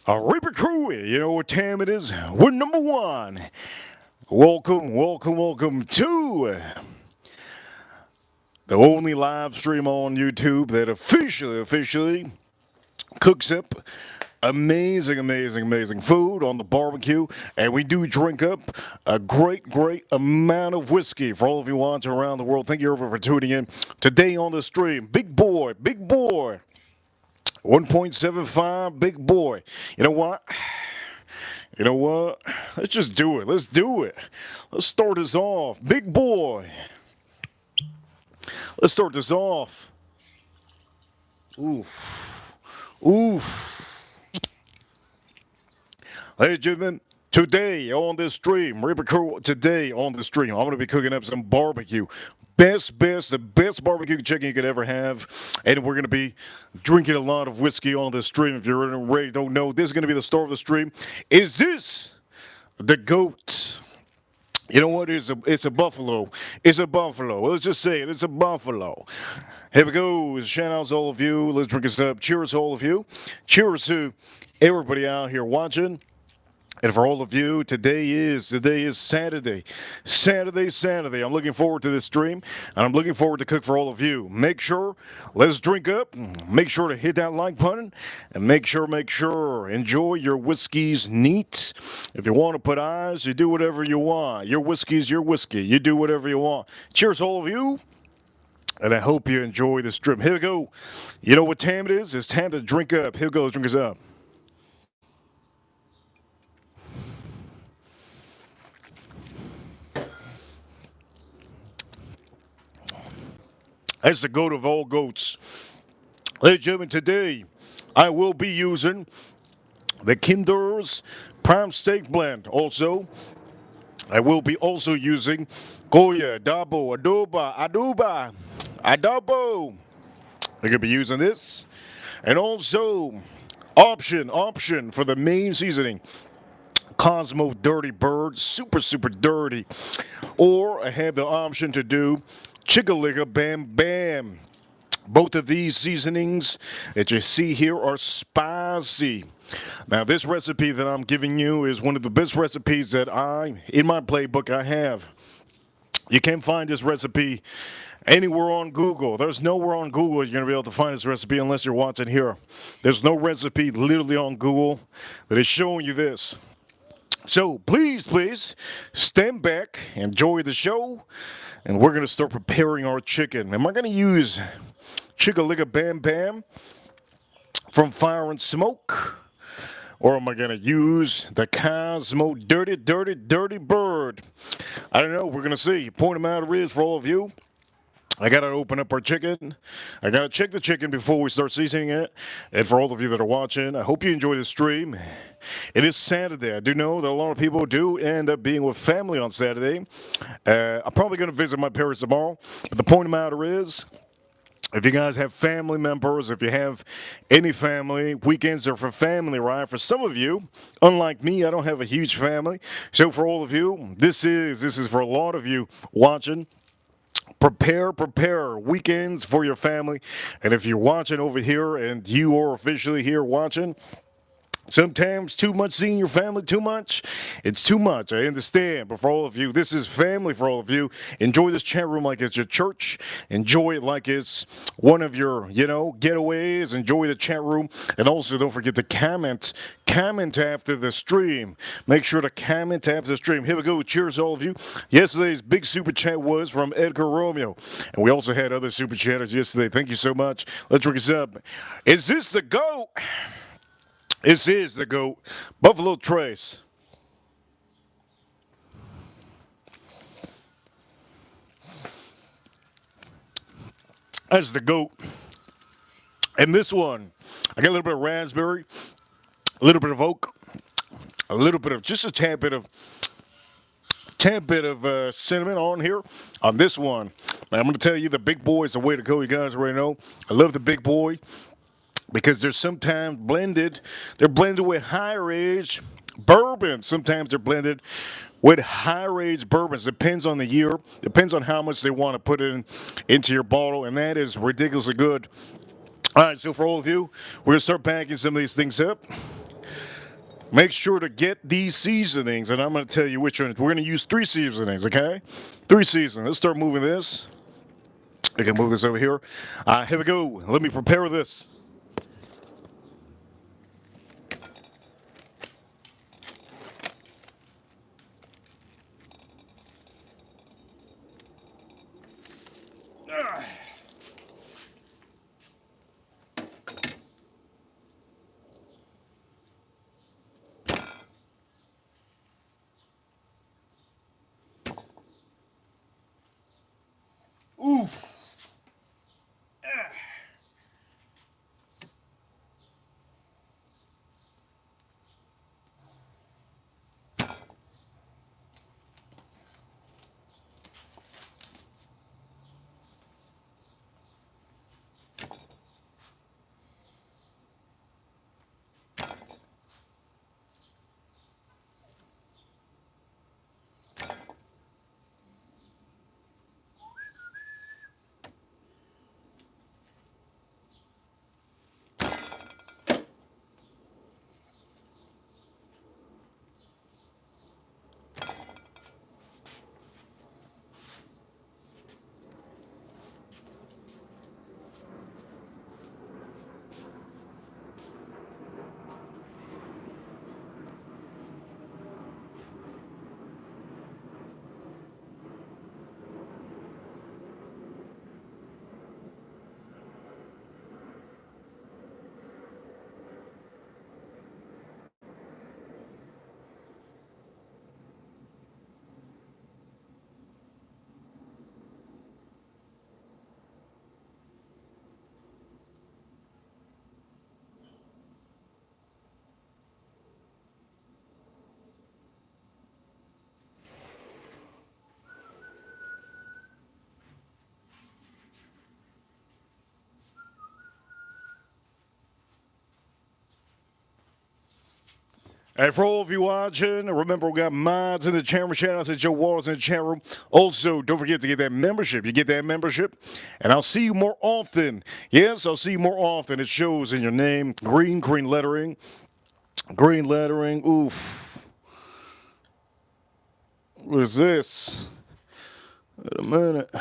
Reaper Crew, you know what time it is? We're number one. Welcome to the only live stream on YouTube that officially cooks up amazing food on the barbecue. And we do drink up a great amount of whiskey for all of you watching around the world. Thank you everyone for tuning in today on the stream. Big boy. 1.75, big boy. You know what? You know what? Let's just do it. Let's do it. Let's start this off. Big boy. Let's start this off. Oof. Ladies and gentlemen, today on this stream, Reaper Crew, today on the stream, I'm going to be cooking up some barbecue. The best barbecue chicken you could ever have. And we're going to be drinking a lot of whiskey on this stream. If you're ready, don't know, this is going to be the start of the stream. Is this the goat? You know what? It's a buffalo. It's a buffalo. Let's just say it. It's a buffalo. Here we go. Shout out to all of you. Let's drink this up. Cheers to all of you. Cheers to everybody out here watching. And for all of you, today is Saturday. Saturday. I'm looking forward to this stream, and I'm looking forward to cook for all of you. Make sure, let's drink up. Make sure to hit that like button, and make sure, enjoy your whiskeys neat. If you want to put eyes, you do whatever you want. Your whiskey's your whiskey. You do whatever you want. Cheers, all of you. And I hope you enjoy this stream. Here we go. You know what time it is? It's time to drink up. Here we go. Drink us up. That's the goat of all goats. Ladies and gentlemen, today I will be using the Kinder's Prime Steak Blend. Also, I will be also using Goya, Dabo, Adobo. I could be using this. And also, option for the main seasoning. Cosmo Dirty Bird, super dirty. Or I have the option to do Chicka Bam Bam. Both of these seasonings that you see here are spicy. Now, this recipe that I'm giving you is one of the best recipes that in my playbook, I have. You can't find this recipe anywhere on Google. There's nowhere on Google you're going to be able to find this recipe unless you're watching here. There's no recipe literally on Google that is showing you this. So please stand back, enjoy the show, and we're going to start preparing our chicken. Am I going to use Chicka Bam Bam from Fire and Smoke? Or am I going to use the Cosmo Dirty Bird? I don't know. We're going to see. Point of matter is, for all of you, I got to open up our chicken. I got to check the chicken before we start seasoning it. And for all of you that are watching, I hope you enjoy the stream. It is Saturday. I do know that a lot of people do end up being with family on Saturday. I'm probably going to visit my parents tomorrow. But the point of the matter is, if you guys have family members, if you have any family, weekends are for family, right? For some of you, unlike me, I don't have a huge family. So for all of you, this is for a lot of you watching. Prepare weekends for your family. And if you're watching over here and you are officially here watching, sometimes too much seeing your family, too much. It's too much. I understand. But for all of you, this is family for all of you. Enjoy this chat room like it's your church. Enjoy it like it's one of your, getaways. Enjoy the chat room. And also don't forget to comment. Comment after the stream. Make sure to comment after the stream. Here we go. Cheers, all of you. Yesterday's big super chat was from Edgar Romeo. And we also had other super chatters yesterday. Thank you so much. Let's drink this up. Is this the GOAT? This is the GOAT, Buffalo Trace. That's the GOAT. And this one, I got a little bit of raspberry, a little bit of oak, a little bit of, just a tad bit of cinnamon on here on this one. Now, I'm going to tell you the big boy is the way to go. You guys already know. I love the big boy, because they're sometimes blended. They're blended with higher age bourbon. Sometimes they're blended with higher age bourbons. Depends on the year. Depends on how much they want to put into your bottle, and that is ridiculously good. All right, so for all of you, we're going to start packing some of these things up. Make sure to get these seasonings, and I'm going to tell you which ones. We're going to use 3 seasonings, okay? 3 seasonings. Let's start moving this. I can move this over here. Here we go. Let me prepare this. Oof. And for all of you watching, remember we got mods in the chat room. Shout out to Joe Waters in the chat room. Also, don't forget to get that membership. You get that membership, and I'll see you more often. Yes, I'll see you more often. It shows in your name. Green lettering. Green lettering. Oof. What is this? Wait a minute.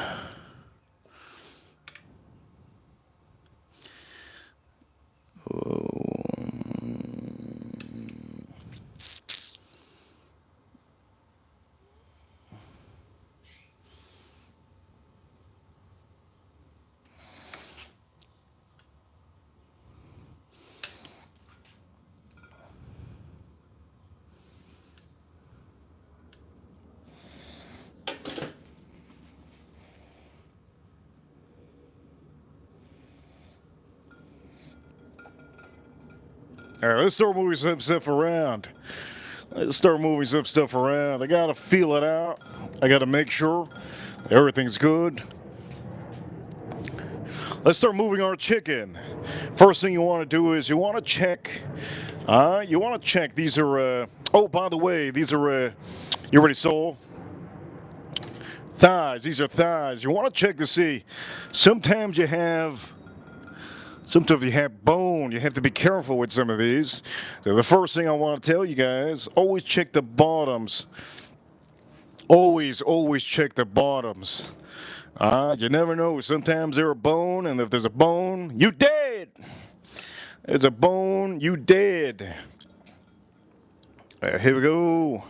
All right, let's start moving some stuff around. Let's start moving some stuff around. I gotta feel it out. I gotta make sure everything's good. Let's start moving our chicken. First thing you want to do is you want to check. These are. Oh, by the way, these are. You already saw thighs. These are thighs. You want to check to see. Sometimes you have bone. You have to be careful with some of these. So the first thing I want to tell you guys: always check the bottoms. Always check the bottoms. You never know. Sometimes there's a bone, and if there's a bone, you dead. There's a bone, you dead. Here we go.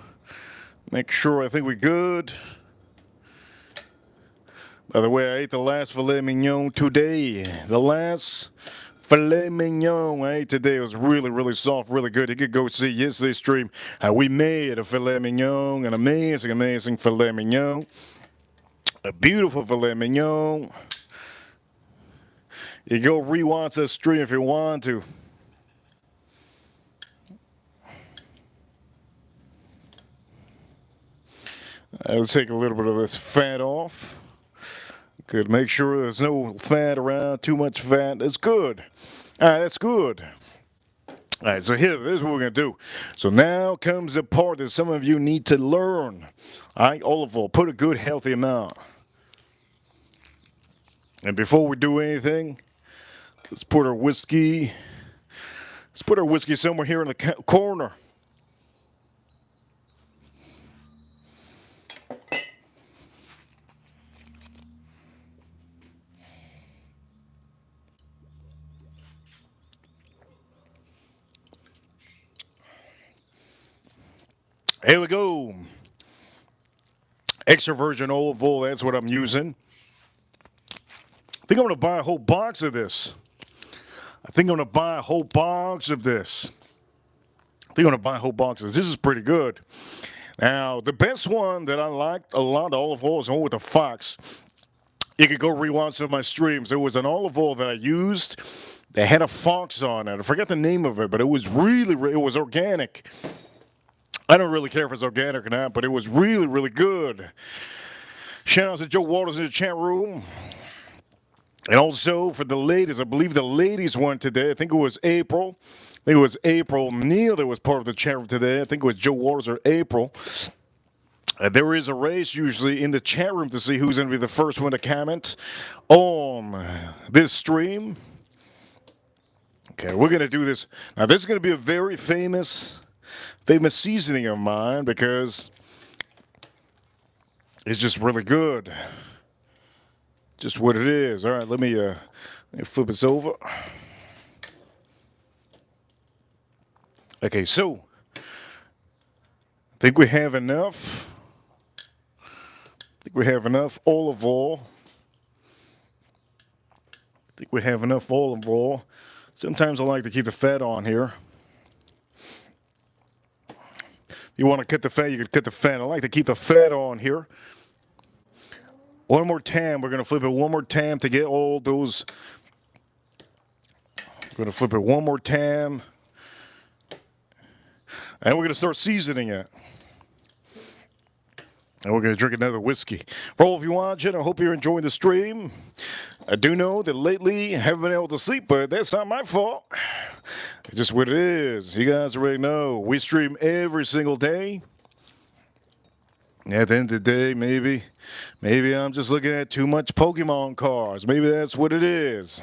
Make sure I think we're good. By the way, I ate the last filet mignon today. The last filet mignon I ate today was really soft, really good. You could go see yesterday's stream how we made a filet mignon, an amazing filet mignon. A beautiful filet mignon. You go rewatch that stream if you want to. I'll take a little bit of this fat off. Good. Make sure there's no fat around. Too much fat. That's good. All right, that's good. All right, so here, this is what we're going to do. So now comes the part that some of you need to learn. All right, olive oil. Put a good, healthy amount. And before we do anything, let's put our whiskey. Let's put our whiskey somewhere here in the corner. Here we go. Extra virgin olive oil, that's what I'm using. I think I'm going to buy a whole box of this. I think I'm going to buy a whole box of this. This is pretty good. Now, the best one that I liked a lot, the olive oil, is the one with the fox. You could go rewatch some of my streams. There was an olive oil that I used that had a fox on it. I forget the name of it, but it was it was organic. I don't really care if it's organic or not, but it was really, really good. Shout out to Joe Waters in the chat room. And also for the ladies, I believe the ladies won today. I think it was April. Neil that was part of the chat room today. I think it was Joe Waters or April. There is a race usually in the chat room to see who's going to be the first one to comment on this stream. Okay, we're going to do this. Now, this is going to be a very famous seasoning of mine because it's just really good. Just what it is. All right, let me flip this over. Okay, so I think we have enough. Olive oil. Sometimes I like to keep the fat on here. If you want to cut the fat, you can cut the fat. I like to keep the fat on here. One more time. We're going to flip it one more time to get all those. We're going to flip it one more time. And we're going to start seasoning it. And we're going to drink another whiskey. For all of you watching, I hope you're enjoying the stream. I do know that lately I haven't been able to sleep, but that's not my fault. It's just what it is. You guys already know. We stream every single day. At the end of the day, maybe I'm just looking at too much Pokemon cards. Maybe that's what it is.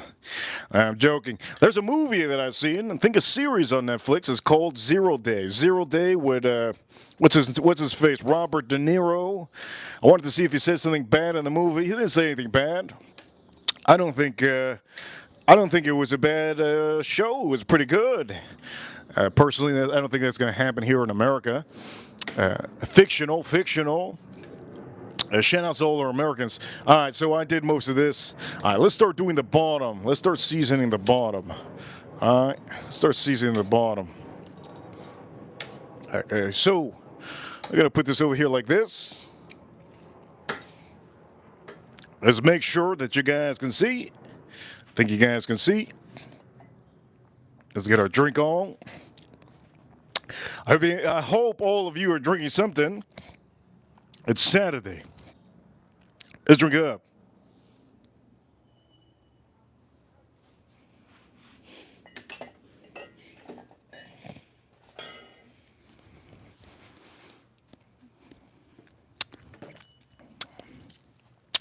I'm joking. There's a movie that I've seen, I think a series on Netflix. It's called 0 Day. 0 Day with, what's his face? Robert De Niro. I wanted to see if he said something bad in the movie. He didn't say anything bad. I don't think it was a bad show. It was pretty good. Personally, I don't think that's going to happen here in America. Fictional. Shout out to all our Americans. All right, so I did most of this. All right, let's start doing the bottom. Let's start seasoning the bottom. All right, start seasoning the bottom. Okay, so I'm going to put this over here like this. Let's make sure that you guys can see. I think you guys can see. Let's get our drink on. I hope all of you are drinking something. It's Saturday. Let's drink it up.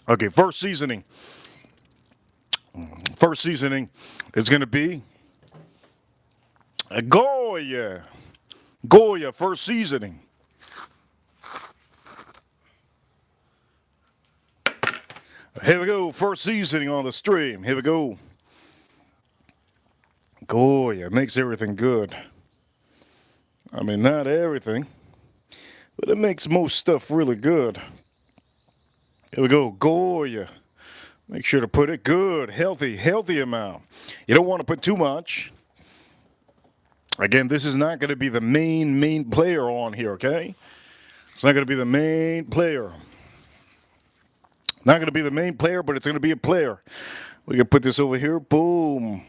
Okay, first seasoning. First seasoning is going to be a Goya. Goya, first seasoning. Here we go, first seasoning on the stream. Here we go. Goya makes everything good. I mean, not everything, but it makes most stuff really good. Here we go, Goya. Make sure to put it good, healthy amount. You don't want to put too much. Again, this is not going to be the main player on here, okay? It's not going to be the main player. Not going to be the main player, but it's going to be a player. We can put this over here. Boom.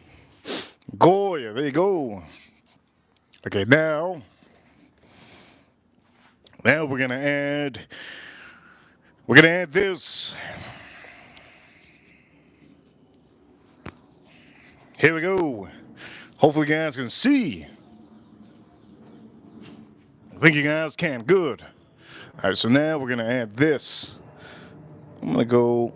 Goya, there you go. Okay, now we're going to add this. Here we go. Hopefully you guys can see. I think you guys can. Good. All right, so now we're going to add this. I'm going to go.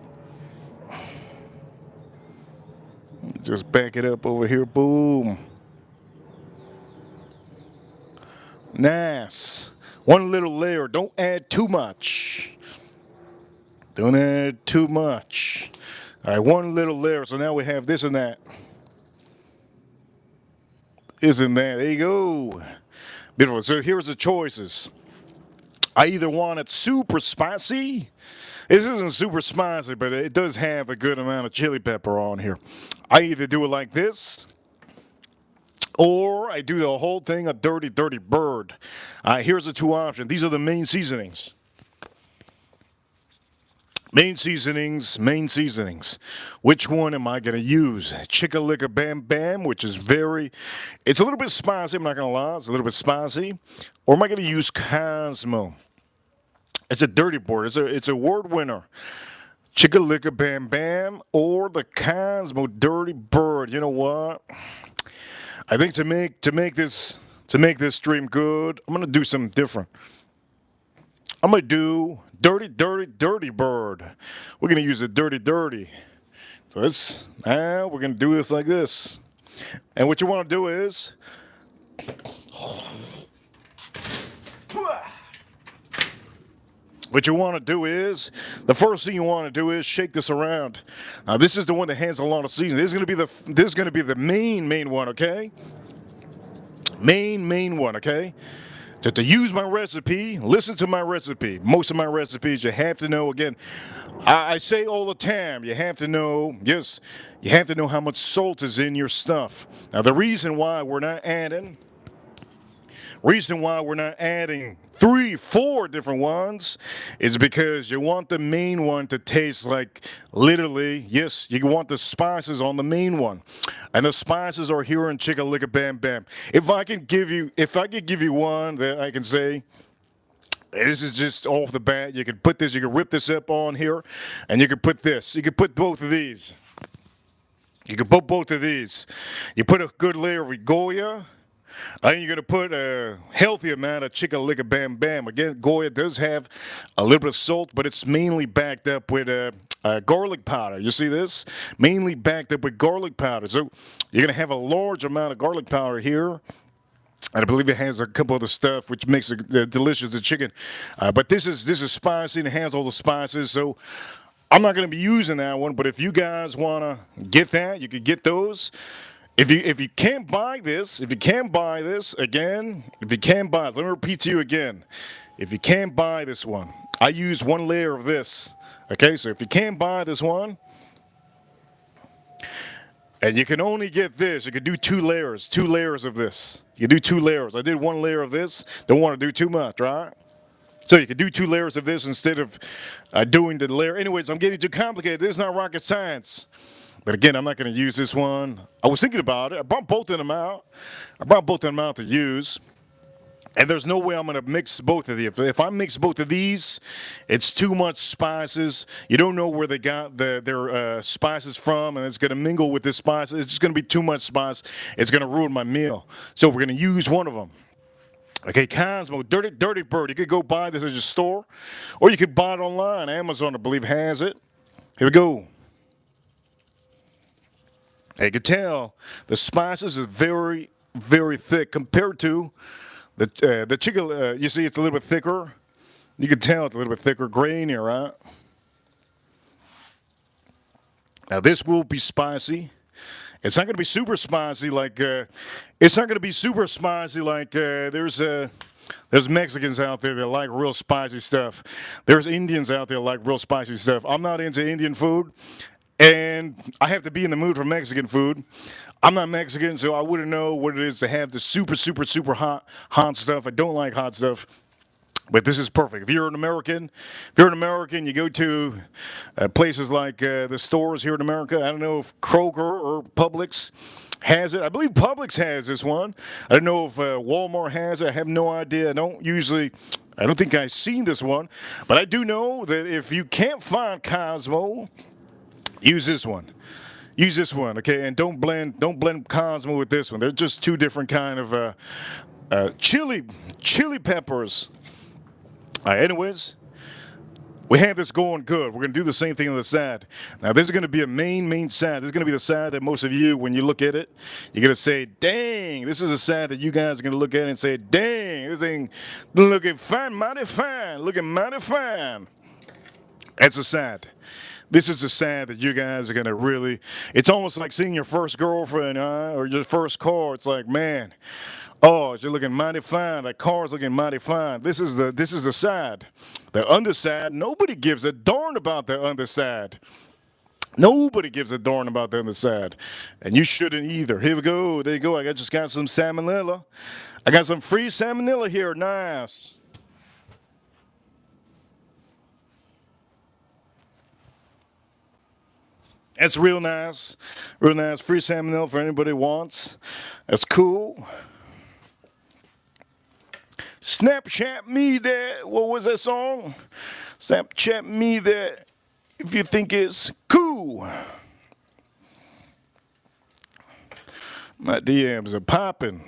Just back it up over here. Boom. Nice. One little layer. Don't add too much. Don't add too much. All right, one little layer. So now we have this and that. Isn't that? There you go. Beautiful. So here's the choices. I either want it super spicy. This isn't super spicy, but it does have a good amount of chili pepper on here. I either do it like this, or I do the whole thing a dirty, dirty bird. Here's the two options. These are the main seasonings. Main seasonings, main seasonings. Which one am I going to use? Chicka Bam Bam, which is it's a little bit spicy, I'm not going to lie. It's a little bit spicy. Or am I going to use Cosmo? It's a dirty board. It's a word winner. Chicka Bam Bam or the Cosmo Dirty Bird. You know what? I think to make this stream good, I'm going to do something different. I'm going to do Dirty, Dirty, Dirty Bird. We're going to use the Dirty, Dirty. So we're going to do this like this. And what you want to do is, the first thing you want to do is shake this around. Now, this is the one that has a lot of seasoning. This is going to be the main one, okay? Main one, okay? To use my recipe, listen to my recipe. Most of my recipes, you have to know, again, I say all the time, you have to know how much salt is in your stuff. Now, the reason why we're not adding 3, 4 different ones is because you want the main one to taste like, literally, yes, you want the spices on the main one. And the spices are here in Chicka Bam Bam. If I could give you one that I can say, this is just off the bat, you could put this, you could rip this up on here, and you could put this. You could put both of these. You put a good layer of Goya. And you're going to put a healthy amount of Chicka Bam Bam. Again, Goya does have a little bit of salt, but it's mainly backed up with garlic powder. You see this? Mainly backed up with garlic powder. So you're going to have a large amount of garlic powder here. And I believe it has a couple other stuff which makes it delicious, the chicken. But this is spicy and it has all the spices. So I'm not going to be using that one. But if you guys want to get that, you could get those. If you can't buy this, let me repeat to you again. If you can't buy this one, I use one layer of this. Okay, so if you can't buy this one, and you can only get this, you could do 2 layers of this. You do 2 layers. I did 1 layer of this. Don't want to do too much, right? So you could do 2 layers of this instead of doing the layer. Anyways, I'm getting too complicated. This is not rocket science. But again, I'm not going to use this one. I was thinking about it. I brought both of them out. To use. And there's no way I'm going to mix both of these. If I mix both of these, it's too much spices. You don't know where they got their spices from, and it's going to mingle with this spice. It's just going to be too much spice. It's going to ruin my meal. So we're going to use one of them. Okay, Cosmo, Dirty, Dirty Bird. You could go buy this at your store, or you could buy it online. Amazon, I believe, has it. Here we go. You can tell the spices is very, very thick compared to the chicken. You see, it's a little bit thicker. You can tell it's a little bit thicker, grainier, right? Now this will be spicy. It's not going to be super spicy like. There's Mexicans out there that like real spicy stuff. There's Indians out there that like real spicy stuff. I'm not into Indian food. And I have to be in the mood for Mexican food. I'm not Mexican, so I wouldn't know what it is to have the super, super, super hot stuff. I don't like hot stuff. But this is perfect. If you're an American, you go to places like the stores here in America. I don't know if Kroger or Publix has it. I believe Publix has this one. I don't know if Walmart has it. I have no idea. I don't think I've seen this one. But I do know that if you can't find Cosmo, use this one, okay? And don't blend Cosmo with this one. They're just 2 different kind of chili peppers. All right, anyways, we have this going good. We're going to do the same thing on the side. Now, this is going to be a main side. This is going to be the side that most of you, when you look at it, you're going to say, dang, this is a side that you guys are going to look at and say, dang, this thing looking fine, mighty fine. That's a side. This is a side that you guys are going to really, it's almost like seeing your first girlfriend or your first car. It's like, man, Oh, you're looking mighty fine. That car's looking mighty fine. This is the side. The underside, nobody gives a darn about the underside. Nobody gives a darn about the underside. And you shouldn't either. Here we go. There you go. Just got some salmonella. I got some free salmonella here. Nice. That's real nice. Real nice. Free salmonella for anybody who wants. That's cool. Snapchat me that. What was that song? Snapchat me that if you think it's cool. My DMs are popping.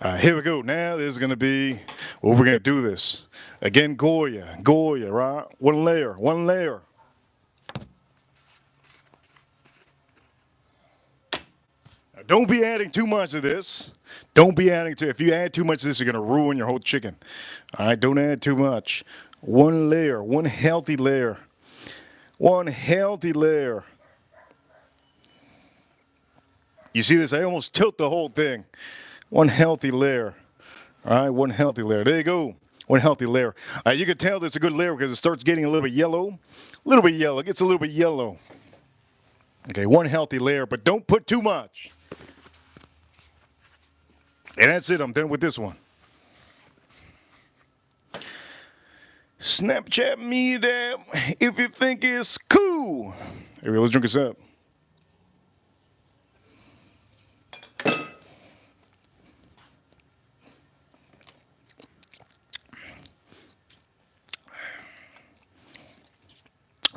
Here we go. Now there's going to be, well, we're going to do this. Again, Goya, right? One layer, one layer. Now, don't be adding too much of this. Don't be adding to, if you add too much of this, you're going to ruin your whole chicken. All right, don't add too much. One layer, one healthy layer. One healthy layer. You see this? I almost tilt the whole thing. One healthy layer. All right, one healthy layer. There you go. One healthy layer. You can tell that's a good layer because it starts getting a little bit yellow. A little bit yellow. It gets a little bit yellow. Okay, one healthy layer, but don't put too much. And that's it. I'm done with this one. Snapchat me that if you think it's cool. Here we go. Let's drink this up.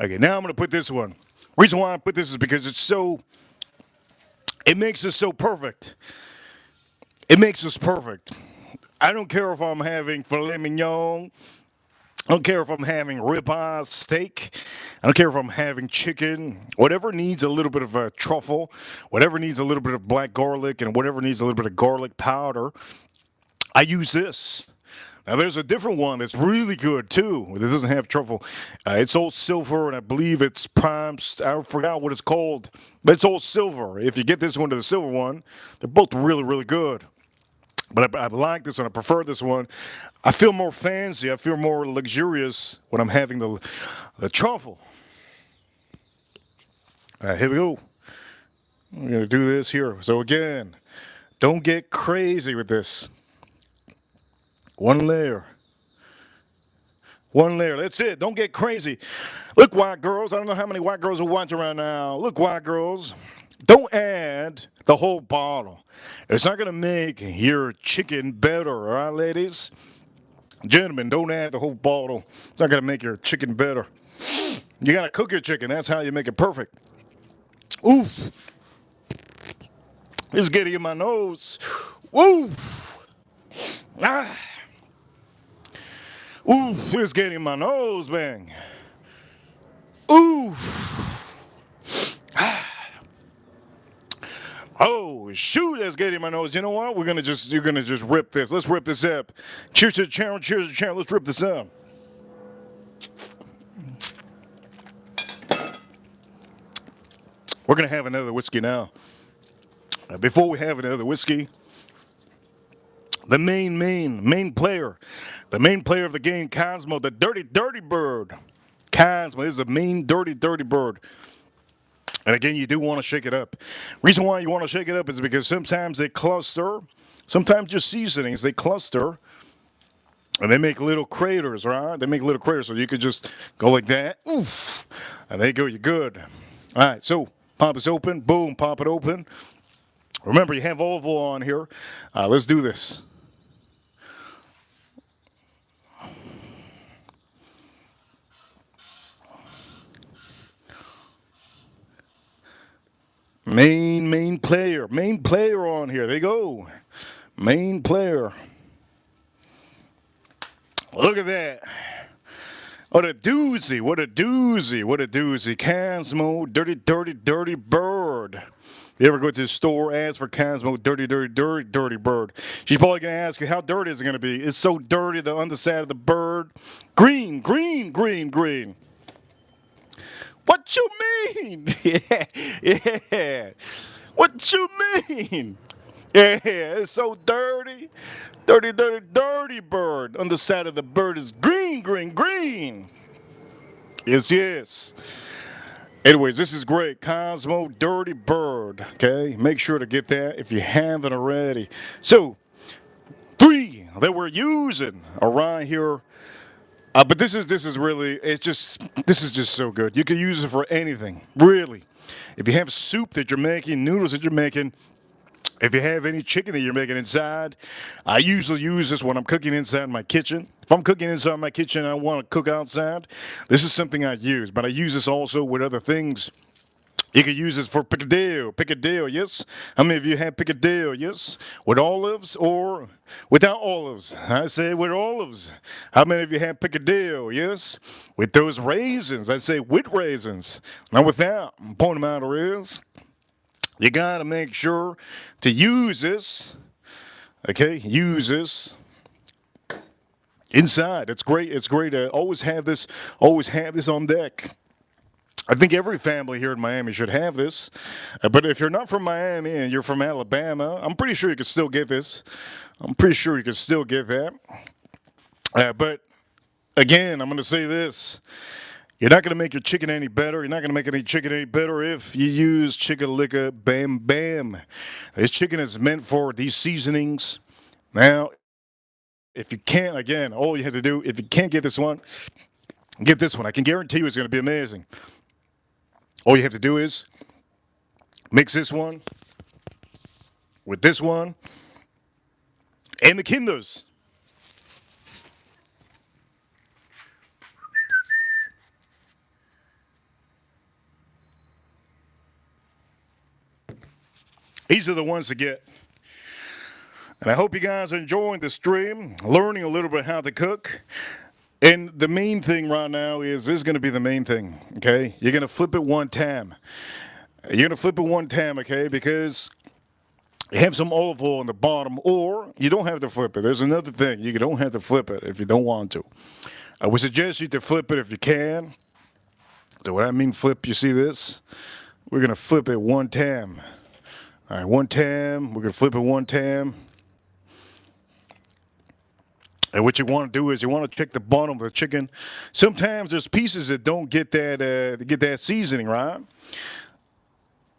Okay, now I'm going to put this one. Reason why I put this is because it makes us so perfect. It makes us perfect. I don't care if I'm having filet mignon. I don't care if I'm having ribeye steak. I don't care if I'm having chicken. Whatever needs a little bit of a truffle, whatever needs a little bit of black garlic, and whatever needs a little bit of garlic powder, I use this. Now, there's a different one that's really good, too. It doesn't have truffle. It's old silver, and I believe it's prime. I forgot what it's called, but it's old silver. If you get this one to the silver one, they're both really, really good. But I like this one. I prefer this one. I feel more fancy. I feel more luxurious when I'm having the truffle. All right, here we go. I'm going to do this here. So, again, don't get crazy with this. One layer. One layer. That's it. Don't get crazy. Look, white girls. I don't know how many white girls are watching right now. Look, white girls. Don't add the whole bottle. It's not going to make your chicken better, all right, ladies? Gentlemen, don't add the whole bottle. It's not going to make your chicken better. You got to cook your chicken. That's how you make it perfect. Oof. It's getting in my nose. Oof. Ah. Oof, it's getting in my nose, bang. Oof. Ah. Oh, shoot, that's getting in my nose. You know what? You're gonna just rip this. Let's rip this up. Cheers to the channel, cheers to the channel. Let's rip this up. We're gonna have another whiskey now. Before we have another whiskey, the main player of the game, Cosmo, the dirty bird. Cosmo is the main dirty bird. And again, you do want to shake it up. Reason why you want to shake it up is because sometimes they cluster. Sometimes your seasonings, they cluster. And they make little craters, right? They make little craters. So you could just go like that. Oof. And there you go. You're good. All right. So pop this open. Boom. Pop it open. Remember, you have olive oil on here. Let's do this. Main player on here. There you go. Main player. Look at that. What a doozy. Cosmo, dirty bird. You ever go to the store, ask for Cosmo, dirty bird. She's probably going to ask you, how dirty is it going to be? It's so dirty, the underside of the bird. Green. What you mean? Yeah. What you mean? Yeah, it's so dirty. Dirty, dirty, dirty bird. On the side of the bird is green, green, green. Yes, yes. Anyways, this is great. Cosmo Dirty Bird. Okay, make sure to get that if you haven't already. So, three that we're using around here. But this is really this is just so good. You can use it for anything, really. If you have soup that you're making, noodles that you're making, if you have any chicken that you're making inside, I usually use this when I'm cooking inside my kitchen. If I'm cooking inside my kitchen and I want to cook outside, this is something I use. But I use this also with other things. You can use this for picadillo. Picadillo, yes? How many of you have picadillo, yes? With olives or without olives? I say with olives. How many of you have picadillo, yes? With those raisins. I say with raisins. Not without. Point of matter is, you gotta make sure to use this. Okay, use this inside. It's great. It's great to always have this. Always have this on deck. I think every family here in Miami should have this. But if you're not from Miami and you're from Alabama, I'm pretty sure you can still get this. I'm pretty sure you can still get that. But again, I'm going to say this. You're not going to make your chicken any better. You're not going to make any chicken any better if you use Chicka Bam Bam. This chicken is meant for these seasonings. Now, if you can't, again, all you have to do, if you can't get this one, get this one. I can guarantee you it's going to be amazing. All you have to do is mix this one with this one and the Kinders. These are the ones to get. And I hope you guys are enjoying the stream, learning a little bit how to cook. And the main thing right now is this is going to be the main thing, okay? You're going to flip it one time. You're going to flip it one time, okay? Because you have some olive oil on the bottom, or you don't have to flip it. There's another thing. You don't have to flip it if you don't want to. I would suggest you to flip it if you can. So what I mean flip, you see this? We're going to flip it one time. All right, one time. We're going to flip it one time. And what you want to do is you want to check the bottom of the chicken. Sometimes there's pieces that don't get that seasoning, right?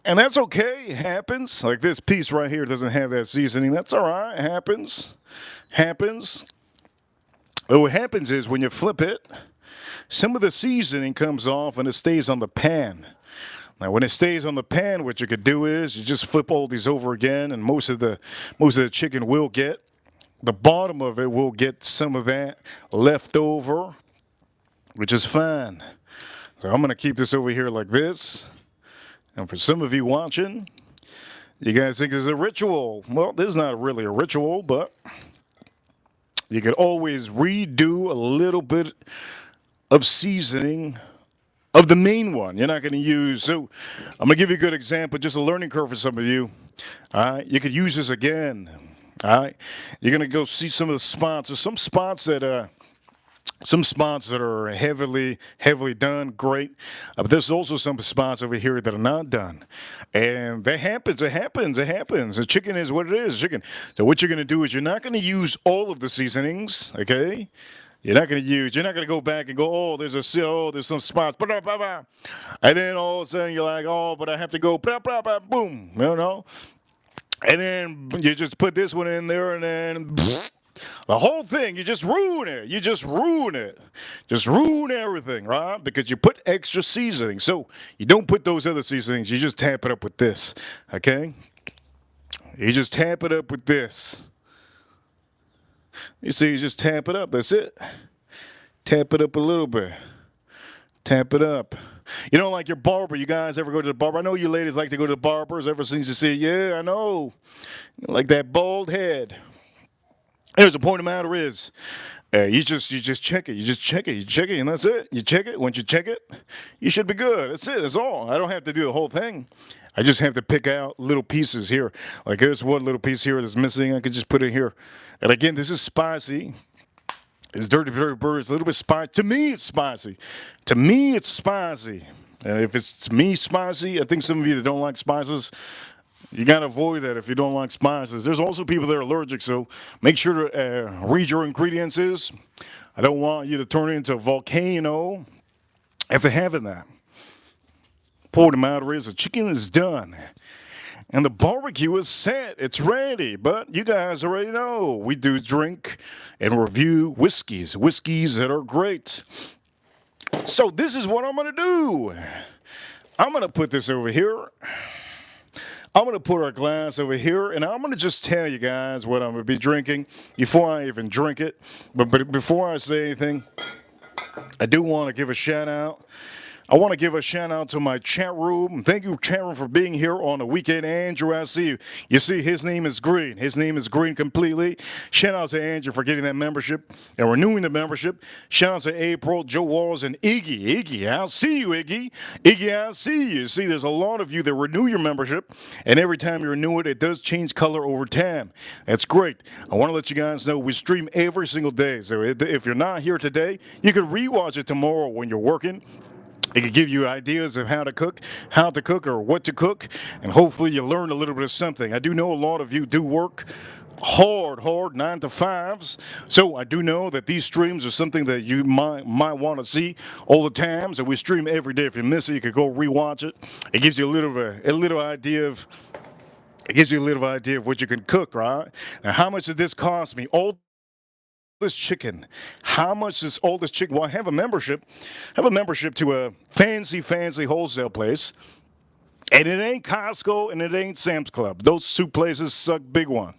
And that's okay. It happens. Like this piece right here doesn't have that seasoning. That's all right. It happens. Happens. But what happens is when you flip it, some of the seasoning comes off and it stays on the pan. Now, when it stays on the pan, what you could do is you just flip all these over again, and most of the chicken will get. The bottom of it will get some of that left over, which is fine. So I'm going to keep this over here like this. And for some of you watching, you guys think this is a ritual. Well, this is not really a ritual, but you can always redo a little bit of seasoning of the main one. You're not going to use. So I'm going to give you a good example, just a learning curve for some of you. All right, you could use this again. All right, you're gonna go see some of the spots. There's some spots that are heavily done, great. But there's also some spots over here that are not done, and that happens. It happens. It happens. The chicken is what it is. Chicken. So what you're gonna do is you're not gonna use all of the seasonings. Okay. You're not going to go back and go, oh, there's some spots, and then all of a sudden you're like, oh, but I have to go, boom, and then you just put this one in there, and then the whole thing, you just ruin it. You just ruin it. Just ruin everything, right? Because you put extra seasoning. So you don't put those other seasonings. You just tap it up with this, okay? You just tap it up with this. You see, you just tap it up. That's it. Tap it up a little bit. Tap it up. You know, like your barber. You guys ever go to the barber? I know you ladies like to go to the barbers. Ever since you see, yeah, I know. Like that bald head. Here's the point of the matter is, you just check it. You just check it. You check it, and that's it. You check it. Once you check it, you should be good. That's it. That's all. I don't have to do the whole thing. I just have to pick out little pieces here. Like here's one little piece here that's missing. I could just put it here. And again, this is spicy. It's dirty bird. It's a little bit spicy. To me, it's spicy. To me, it's spicy. And if it's to me spicy, I think some of you that don't like spices, You got to avoid that if you don't like spices. There's also people that are allergic, so make sure to read your ingredients. I don't want you to turn it into a volcano after having that. Point the matter is the chicken is done. And the barbecue is set. It's ready. But you guys already know we do drink and review whiskeys that are great. So this is what I'm going to do. I'm going to put this over here. I'm going to put our glass over here, and I'm going to just tell you guys what I'm going to be drinking before I even drink it. But before I say anything, I do want to give a shout out. I want to give a shout out to my chat room. Thank you, chat room, for being here on the weekend. Andrew, I see you. You see, his name is green. His name is green completely. Shout out to Andrew for getting that membership and renewing the membership. Shout out to April, Joe Walls, and Iggy. Iggy, I'll see you, Iggy. Iggy, I'll see you. See, there's a lot of you that renew your membership, and every time you renew it, it does change color over time. That's great. I want to let you guys know we stream every single day. So if you're not here today, you can rewatch it tomorrow when you're working. It could give you ideas of how to cook, or what to cook, and hopefully you learn a little bit of something. I do know a lot of you do work hard 9 to 5s, so I do know that these streams are something that you might want to see all the time. So we stream every day. If you miss it, you could go rewatch it. It gives you a little idea of. It gives you a little idea of what you can cook, right? Now, how much did this cost me? All this chicken. How much is all this chicken? Well, I have a membership. To a fancy wholesale place. And it ain't Costco and it ain't Sam's Club. Those two places suck big one.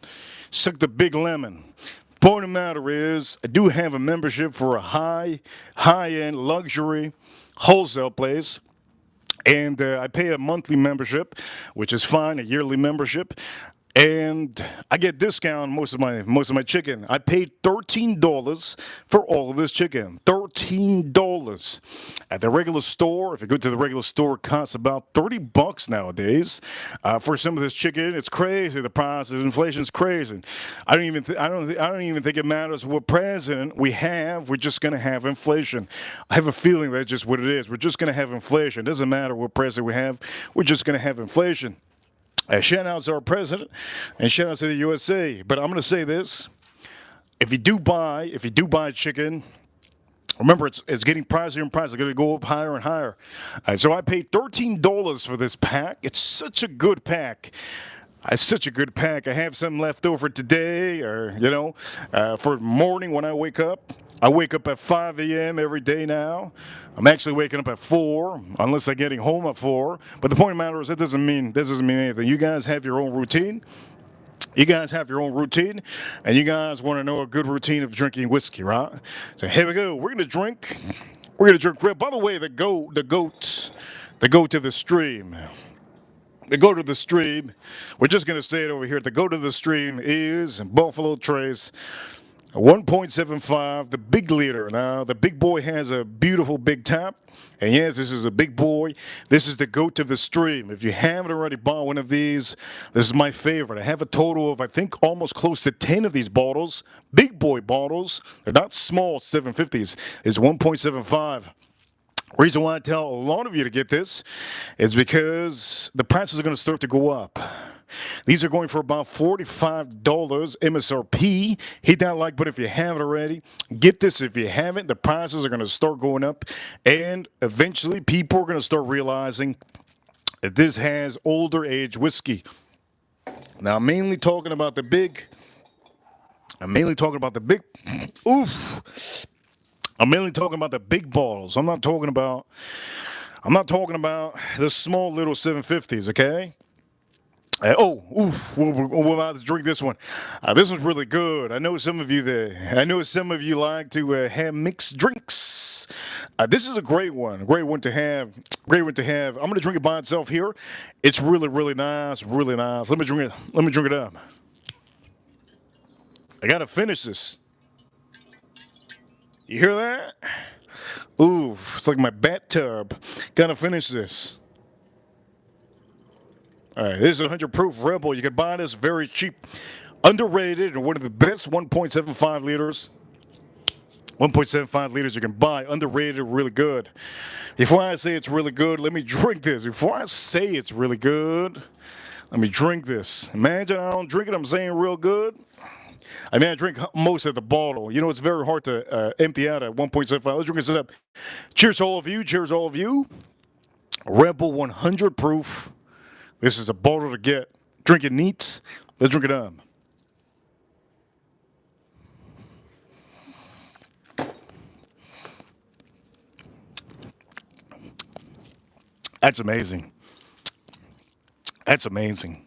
Suck the big lemon. Point of the matter is, I do have a membership for a high-end luxury wholesale place. And I pay a monthly membership, which is fine, a yearly membership. And I get discount on most of my chicken. I paid $13 for all of this chicken. $13 at the regular store. If you go to the regular store, it costs about $30 nowadays for some of this chicken. It's crazy. The price, the inflation's crazy. I don't even think it matters what president we have. We're just gonna have inflation. I have a feeling that's just what it is. We're just gonna have inflation. It doesn't matter what president we have. We're just gonna have inflation. Shout out to our president and shout out to the USA. But I'm going to say this: if you do buy chicken, remember it's getting pricier and pricier. It's going to go up higher and higher. So I paid $13 for this pack. It's such a good pack. It's such a good pack. I have some left over today, or for morning when I wake up. I wake up at 5 a.m. every day now. I'm actually waking up at 4, unless I'm getting home at 4. But the point of the matter is, that doesn't mean anything. You guys have your own routine. And you guys want to know a good routine of drinking whiskey, right? So here we go. We're gonna drink. By the way, the goat to the stream. The goat of the stream. We're just gonna say it over here. The goat of the stream is Buffalo Trace. 1.75, the big liter. Now, the big boy has a beautiful big tap. And yes, this is a big boy. This is the goat of the stream. If you haven't already bought one of these, this is my favorite. I have a total of, I think, almost close to 10 of these bottles. Big boy bottles. They're not small 750s. It's 1.75. Reason why I tell a lot of you to get this is because the prices are going to start to go up. These are going for about $45 MSRP. Hit that like button if you haven't already. Get this if you haven't. The prices are going to start going up. And eventually people are going to start realizing that this has older age whiskey. Now, I'm mainly talking about the big. I'm mainly talking about the big bottles. I'm not talking about the small little 750s, okay? We're about to drink this one. This one's really good. I know some of you like to have mixed drinks. This is a great one. Great one to have. I'm gonna drink it by itself here. It's really, really nice. Really nice. Let me drink it up. I gotta finish this. You hear that? Ooh, it's like my bathtub. Gotta finish this. All right, this is a 100 proof Rebel. You can buy this very cheap, underrated, and one of the best 1.75 liters. 1.75 liters you can buy, underrated, really good. Before I say it's really good, let me drink this. Before I say it's really good, Let me drink this. Imagine I don't drink it. I'm saying real good. I mean, I drink most of the bottle. You know, it's very hard to empty out at 1.75. Let's drink this up. Cheers to all of you. Cheers to all of you. Rebel 100 proof. This is a bottle to get. Drink it neat. Let's drink it up. That's amazing. That's amazing.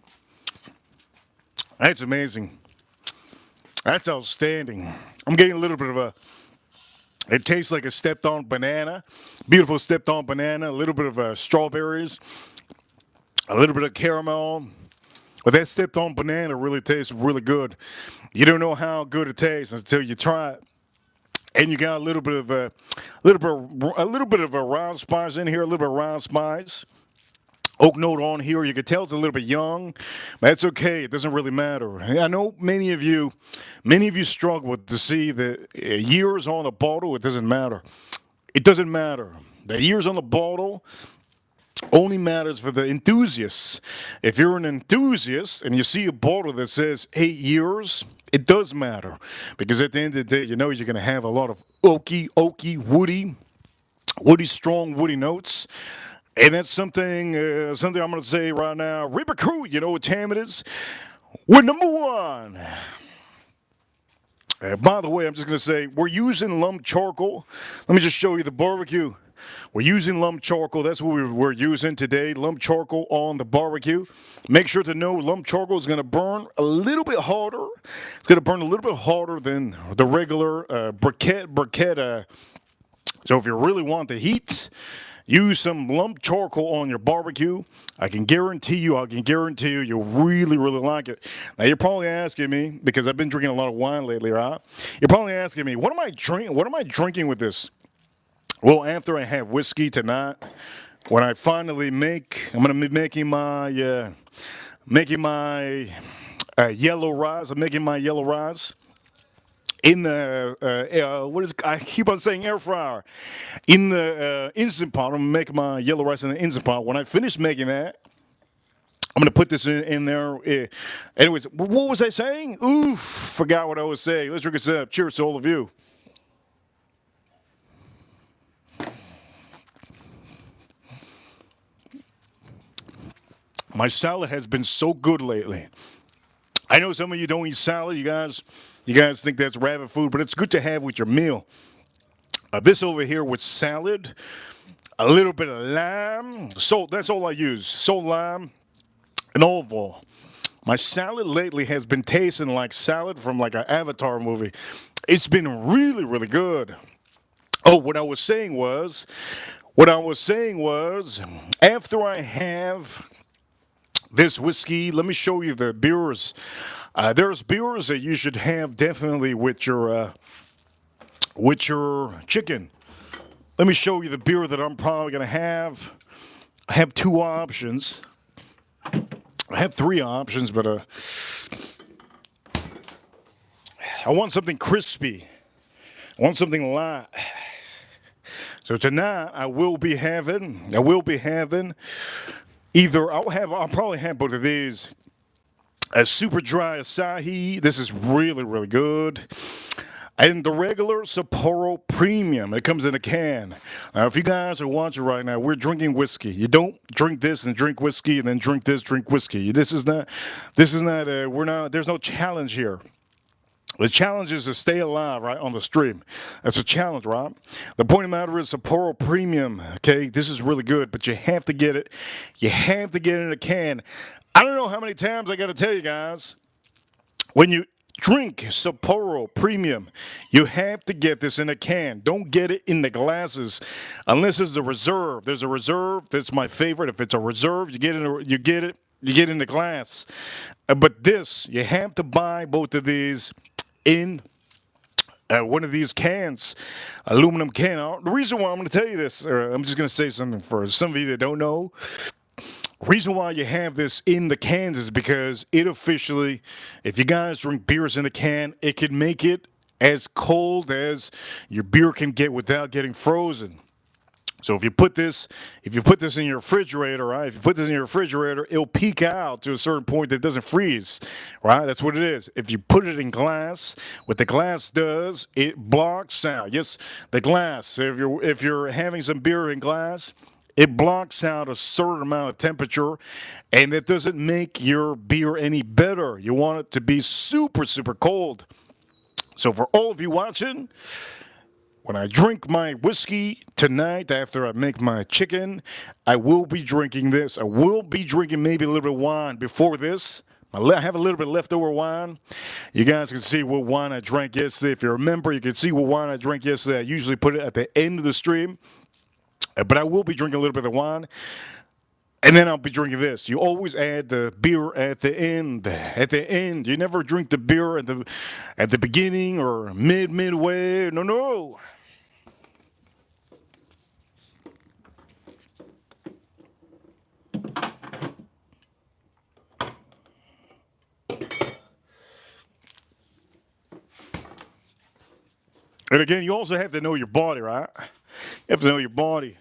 That's amazing. That's outstanding. I'm getting a little bit of a, it tastes like a stepped on banana. Beautiful stepped on banana. A little bit of strawberries. A little bit of caramel. But that stepped on banana really tastes really good. You don't know how good it tastes until you try it. And you got a little bit of a little bit of a round spice in here, a little bit of round spice. Oak note on here. You can tell it's a little bit young, but that's okay. It doesn't really matter. I know many of you struggle to see the years on the bottle. It doesn't matter. It doesn't matter. The years on the bottle only matters for the enthusiasts. If you're an enthusiast and you see a bottle that says 8 years, it does matter, because at the end of the day, you know you're going to have a lot of oaky, woody, strong, woody notes. And that's something I'm going to say right now. Reaper Crew, you know what time it is? We're number one. By the way, I'm just going to say, we're using lump charcoal. Let me just show you the barbecue. We're using lump charcoal. That's what we're using today. Lump charcoal on the barbecue. Make sure to know lump charcoal is going to burn a little bit harder. It's going to burn a little bit harder than the regular briquette. So if you really want the heat, use some lump charcoal on your barbecue. I can guarantee you, you'll really, really like it. Now, you're probably asking me, because I've been drinking a lot of wine lately, right? You're probably asking me, what am I drinking with this? Well, after I have whiskey tonight, when I finally I'm going to be making my yellow rice. I'm making my yellow rice in the I keep on saying air fryer, in the instant pot. I'm gonna make my yellow rice in the instant pot. When I finish making that, I'm gonna put this in there. Anyways, what was I saying? Oof, forgot what I was saying. Let's drink this up. Cheers to all of you. My salad has been so good lately. I know some of you don't eat salad. You guys think that's rabbit food, but it's good to have with your meal. This over here with salad, a little bit of lime, salt. That's all I use. Salt, lime, and olive oil. My salad lately has been tasting like salad from like an Avatar movie. It's been really, really good. Oh, what I was saying was, after I have this whiskey, let me show you the beers. There's beers that you should have definitely with your chicken. Let me show you the beer that I'm probably gonna have. I have two options. I have three options, but I want something crispy. I want something light. So tonight I will be having either I'll probably have both of these. A super dry Asahi. This is really, really good. And the regular Sapporo Premium. It comes in a can. Now, if you guys are watching right now, we're drinking whiskey. You don't drink this and drink whiskey and then drink this, drink whiskey. There's no challenge here. The challenge is to stay alive, right, on the stream. That's a challenge, right? The point of the matter is Sapporo Premium, okay? This is really good, but you have to get it. You have to get it in a can. I don't know how many times I got to tell you guys, when you drink Sapporo Premium, you have to get this in a can. Don't get it in the glasses unless it's a reserve. There's a reserve. That's my favorite. If it's a reserve, you get it in the glass. But this, you have to buy both of these in one of these cans, aluminum can. The reason why I'm going to tell you this, I'm just going to say something for some of you that don't know. The reason why you have this in the cans is because it officially, if you guys drink beers in a can, it can make it as cold as your beer can get without getting frozen. So if you put this in your refrigerator, right? If you put this in your refrigerator, it'll peak out to a certain point that it doesn't freeze, right? That's what it is. If you put it in glass, what the glass does, it blocks out. Yes, the glass. If you're having some beer in glass, it blocks out a certain amount of temperature, and it doesn't make your beer any better. You want it to be super, super cold. So for all of you watching, when I drink my whiskey tonight after I make my chicken, I will be drinking this. I will be drinking maybe a little bit of wine before this. I have a little bit leftover wine. You guys can see what wine I drank yesterday. If you remember, you can see what wine I drank yesterday. I usually put it at the end of the stream. But I will be drinking a little bit of wine. And then I'll be drinking this. You always add the beer at the end. At the end. You never drink the beer at the beginning or midway. No, no. And again, you also have to know your body, right? You have to know your body.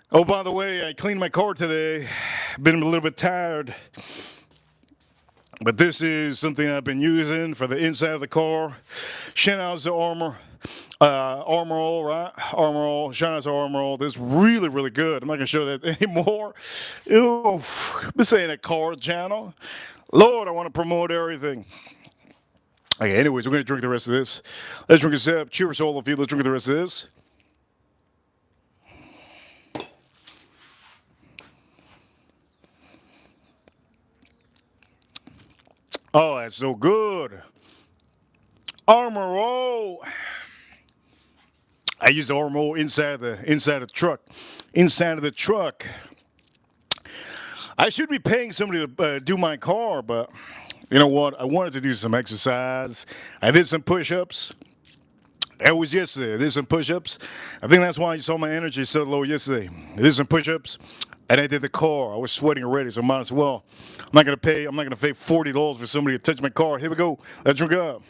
Oh, by the way, I cleaned my car today. Been a little bit tired. But this is something I've been using for the inside of the car. Shout out to Armor All, right? Armor All. Shout out to Armor All. This is really, really good. I'm not going to show that anymore. Ew. This ain't a car channel. Lord, I want to promote everything. Okay, anyways, we're going to drink the rest of this. Let's drink a sip. Cheers to all of you. Let's drink the rest of this. Oh, that's so good. Armor All. I use the Armor All inside the truck. Inside of the truck. I should be paying somebody to do my car, but you know what? I wanted to do some exercise. I did some push-ups. That was yesterday. I did some push-ups. I think that's why you saw my energy so low yesterday. I did some push-ups, and I did the car. I was sweating already, so might as well. I'm not gonna pay $40 for somebody to touch my car. Here we go. Let's drink up.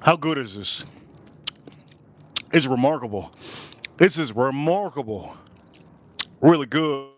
How good is this? It's remarkable. This is remarkable. Really good.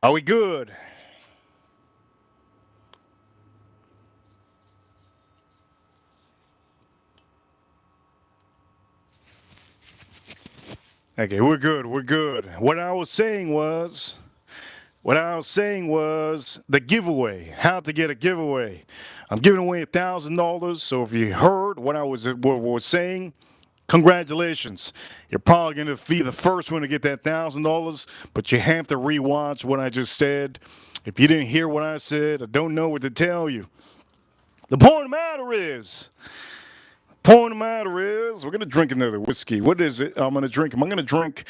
Are we good? Okay, we're good. We're good. What I was saying was the giveaway. How to get a giveaway. I'm giving away $1,000. So if you heard what I was saying, congratulations. You're probably going to be the first one to get that $1,000, but you have to rewatch what I just said. If you didn't hear what I said, I don't know what to tell you. The point of the matter is, we're going to drink another whiskey. What is it? I'm going to drink. I'm going to drink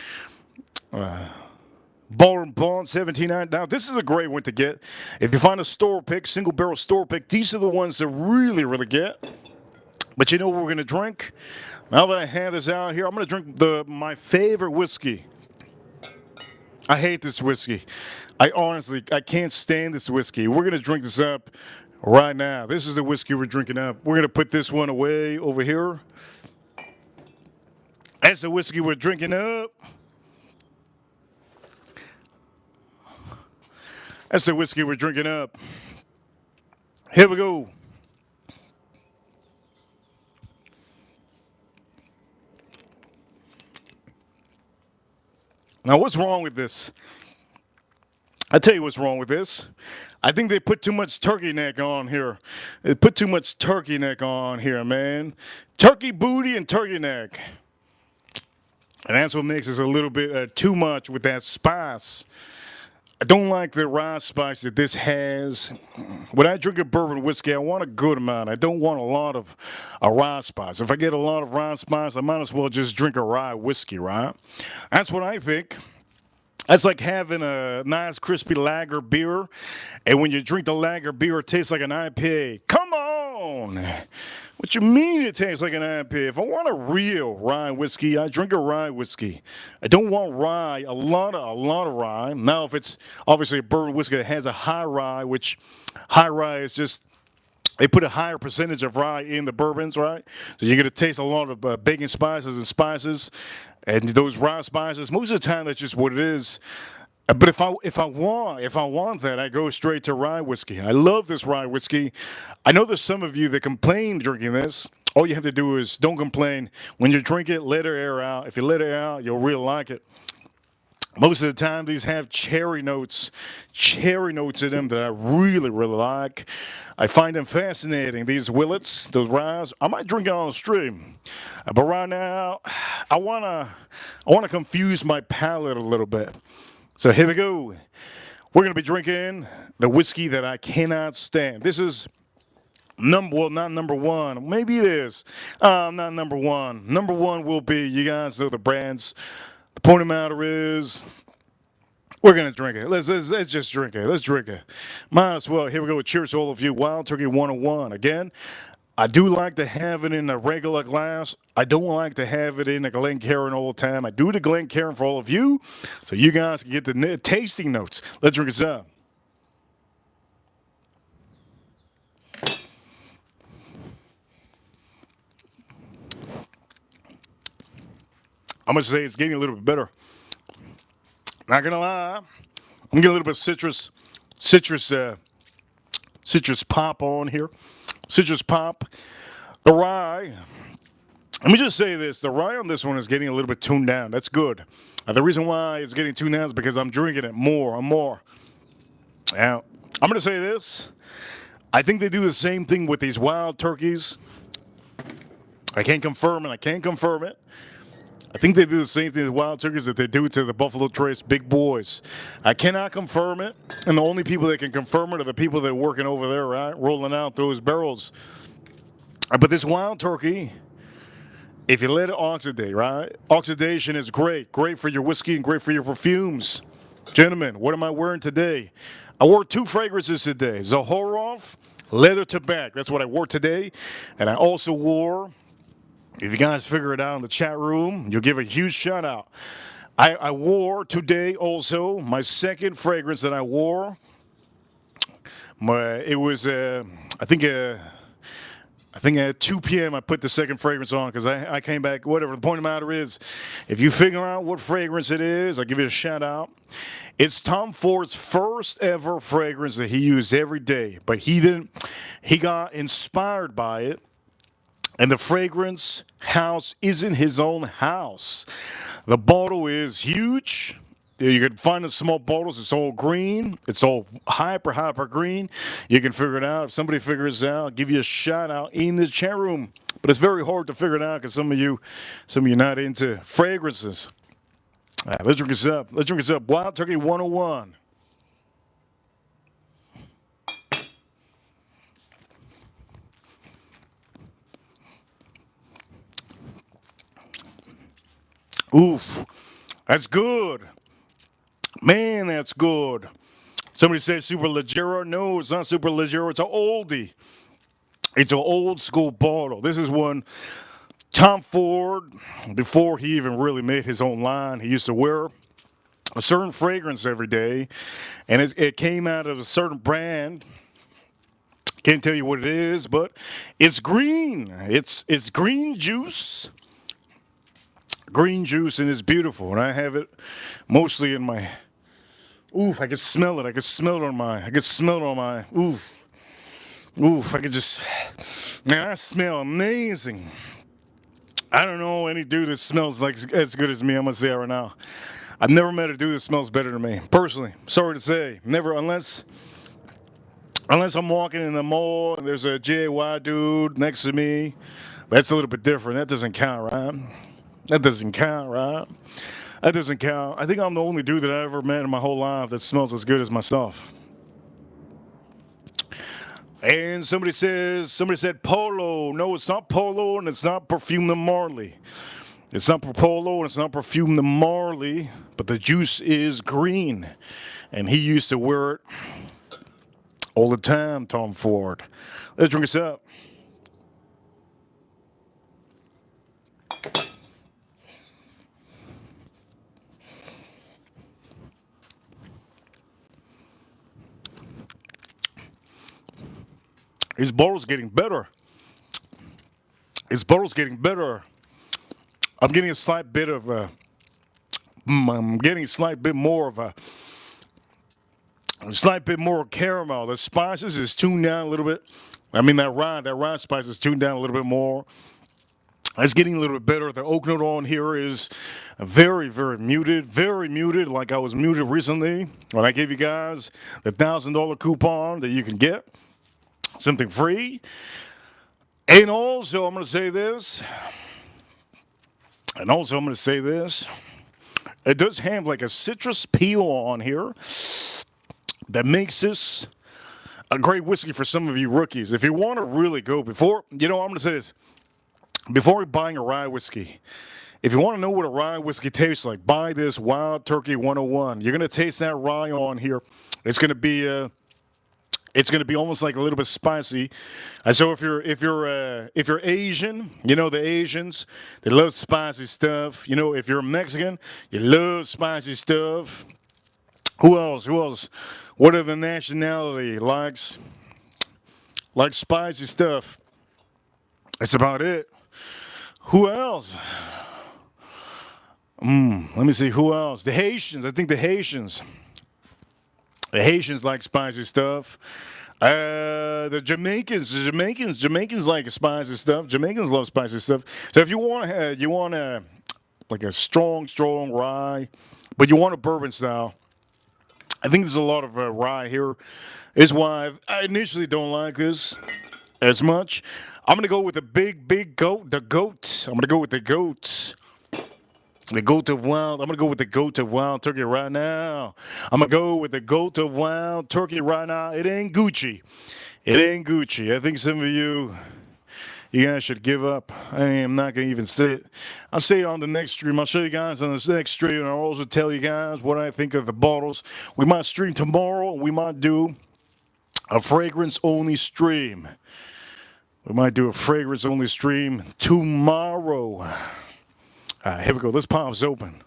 Ballroom Bond 17. Now, this is a great one to get. If you find a store pick, single barrel store pick, these are the ones that really, really get. But you know what we're going to drink? Now that I have this out here, I'm going to drink my favorite whiskey. I hate this whiskey. I can't stand this whiskey. We're going to drink this up right now. This is the whiskey we're drinking up. We're going to put this one away over here. That's the whiskey we're drinking up. That's the whiskey we're drinking up. Here we go. Now, what's wrong with this? I tell you what's wrong with this. I think they put too much turkey neck on here. They put too much turkey neck on here, man. Turkey booty and turkey neck. And that's what makes us a little bit too much with that spice. I don't like the rye spice that this has. When I drink a bourbon whiskey, I want a good amount. I don't want a lot of a rye spice. If I get a lot of rye spice, I might as well just drink a rye whiskey, right? That's what I think. That's like having a nice crispy lager beer, and when you drink the lager beer, it tastes like an IPA. Come on! What you mean it tastes like an IPA? If I want a real rye whiskey, I drink a rye whiskey. I don't want rye, a lot of rye. Now, if it's obviously a bourbon whiskey that has a high rye, which high rye is just they put a higher percentage of rye in the bourbons, right? So you're gonna taste a lot of baking spices and spices, and those rye spices. Most of the time, that's just what it is. But if I want that, I go straight to rye whiskey. I love this rye whiskey. I know there's some of you that complain drinking this. All you have to do is don't complain. When you drink it, let it air out. If you let it air out, you'll really like it. Most of the time, these have cherry notes in them that I really, really like. I find them fascinating. These Willets, those ryes, I might drink it on the stream, but right now, I wanna confuse my palate a little bit. So here we go. We're gonna be drinking the whiskey that I cannot stand. This is not number one. Maybe it is. Not number one. Number one will be, you guys know the brands. The point of the matter is, we're gonna drink it. Let's just drink it. Let's drink it. Might as well. Here we go. Cheers to all of you. Wild Turkey 101. Again, I do like to have it in a regular glass. I don't like to have it in a Glencairn all the time. I do the Glencairn for all of you, so you guys can get the tasting notes. Let's drink this up. I'm gonna say it's getting a little bit better. Not gonna lie, I'm getting a little bit of citrus, citrus pop on here. Citrus pop. The rye. Let me just say this: the rye on this one is getting a little bit tuned down. That's good. The reason why it's getting tuned down is because I'm drinking it more and more. Now, I'm gonna say this: I think they do the same thing with these wild turkeys. I can't confirm it. I can't confirm it. I think they do the same thing to wild turkeys that they do to the Buffalo Trace big boys. I cannot confirm it, and the only people that can confirm it are the people that are working over there, right, rolling out those barrels. But this wild turkey, if you let it oxidate, right, oxidation is great for your whiskey and great for your perfumes. Gentlemen, what am I wearing today? I wore two fragrances today: Zahorov, leather tobacco. That's what I wore today, and I also wore. If you guys figure it out in the chat room, you'll give a huge shout out. I wore today also my second fragrance that I wore. It was, I think, I think at 2 p.m. I put the second fragrance on because I came back. Whatever. The point of the matter is, if you figure out what fragrance it is, I'll give you a shout out. It's Tom Ford's first ever fragrance that he used every day, but he didn't. He got inspired by it, and the fragrance house isn't his own house. The bottle is huge. You can find the small bottles. It's all green. It's all hyper green. You can figure it out. If somebody figures it out, I'll give you a shout out in the chat room. But it's very hard to figure it out because some of you not into fragrances. All right, let's drink this up. Let's drink this up. Wild Turkey 101. Oof, that's good. Man, that's good. Somebody said Super Leggero. No, it's not Super Leggero. It's an oldie. It's an old school bottle. This is one Tom Ford, before he even really made his own line, he used to wear a certain fragrance every day, and it came out of a certain brand. Can't tell you what it is, but it's green. It's green juice. Green juice, and it's beautiful. And I have it mostly in my. Oof! I can smell it. I can smell it on my. I can smell it on my. Oof! Oof! I could just. Man, I smell amazing. I don't know any dude that smells like as good as me. I'm gonna say it right now. I've never met a dude that smells better than me. Personally, sorry to say, never unless I'm walking in the mall and there's a JY dude next to me. That's a little bit different. That doesn't count, right? That doesn't count, right? That doesn't count. I think I'm the only dude that I ever met in my whole life that smells as good as myself. And somebody said Polo. No, it's not Polo, and it's not Perfume de Marley. It's not Polo, and it's not Perfume de Marley, but the juice is green. And he used to wear it all the time, Tom Ford. Let's drink this up. His bottle's getting better. His bottle's getting better. I'm getting a slight bit of I'm getting a slight bit more of a slight bit more caramel. The spices is tuned down a little bit. I mean that rye spice is tuned down a little bit more. It's getting a little bit better. The oak note on here is very muted, like I was muted recently when I gave you guys the $1,000 coupon that you can get something free. And also, I'm going to say this. It does have like a citrus peel on here that makes this a great whiskey for some of you rookies. If you want to really go I'm going to say this. Before buying a rye whiskey, if you want to know what a rye whiskey tastes like, buy this Wild Turkey 101. You're going to taste that rye on here. It's going to be almost like a little bit spicy. And so if you're Asian, the Asians, they love spicy stuff. If you're Mexican, you love spicy stuff. Who else? What other nationality likes spicy stuff? That's about it. Who else? Let me see. Who else? The Haitians. I think the Haitians like spicy stuff. The Jamaicans like spicy stuff. Jamaicans love spicy stuff. So if you want like a strong rye, but you want a bourbon style, I think there's a lot of rye here. Is why I initially don't like this as much. I'm gonna go with the big goat. The goat. I'm gonna go with the goat. The goat of wild. I'm gonna go with the goat of Wild Turkey right now. I'm gonna go with the goat of Wild Turkey right now. It ain't Gucci. I think some of you guys should give up. I am not gonna even say it. I'll say it on the next stream. I'll show you guys on this next stream, and I'll also tell you guys what I think of the bottles. We might stream tomorrow. We might do a fragrance-only stream. We might do a fragrance-only stream tomorrow. All right, here we go. Let's pop this open.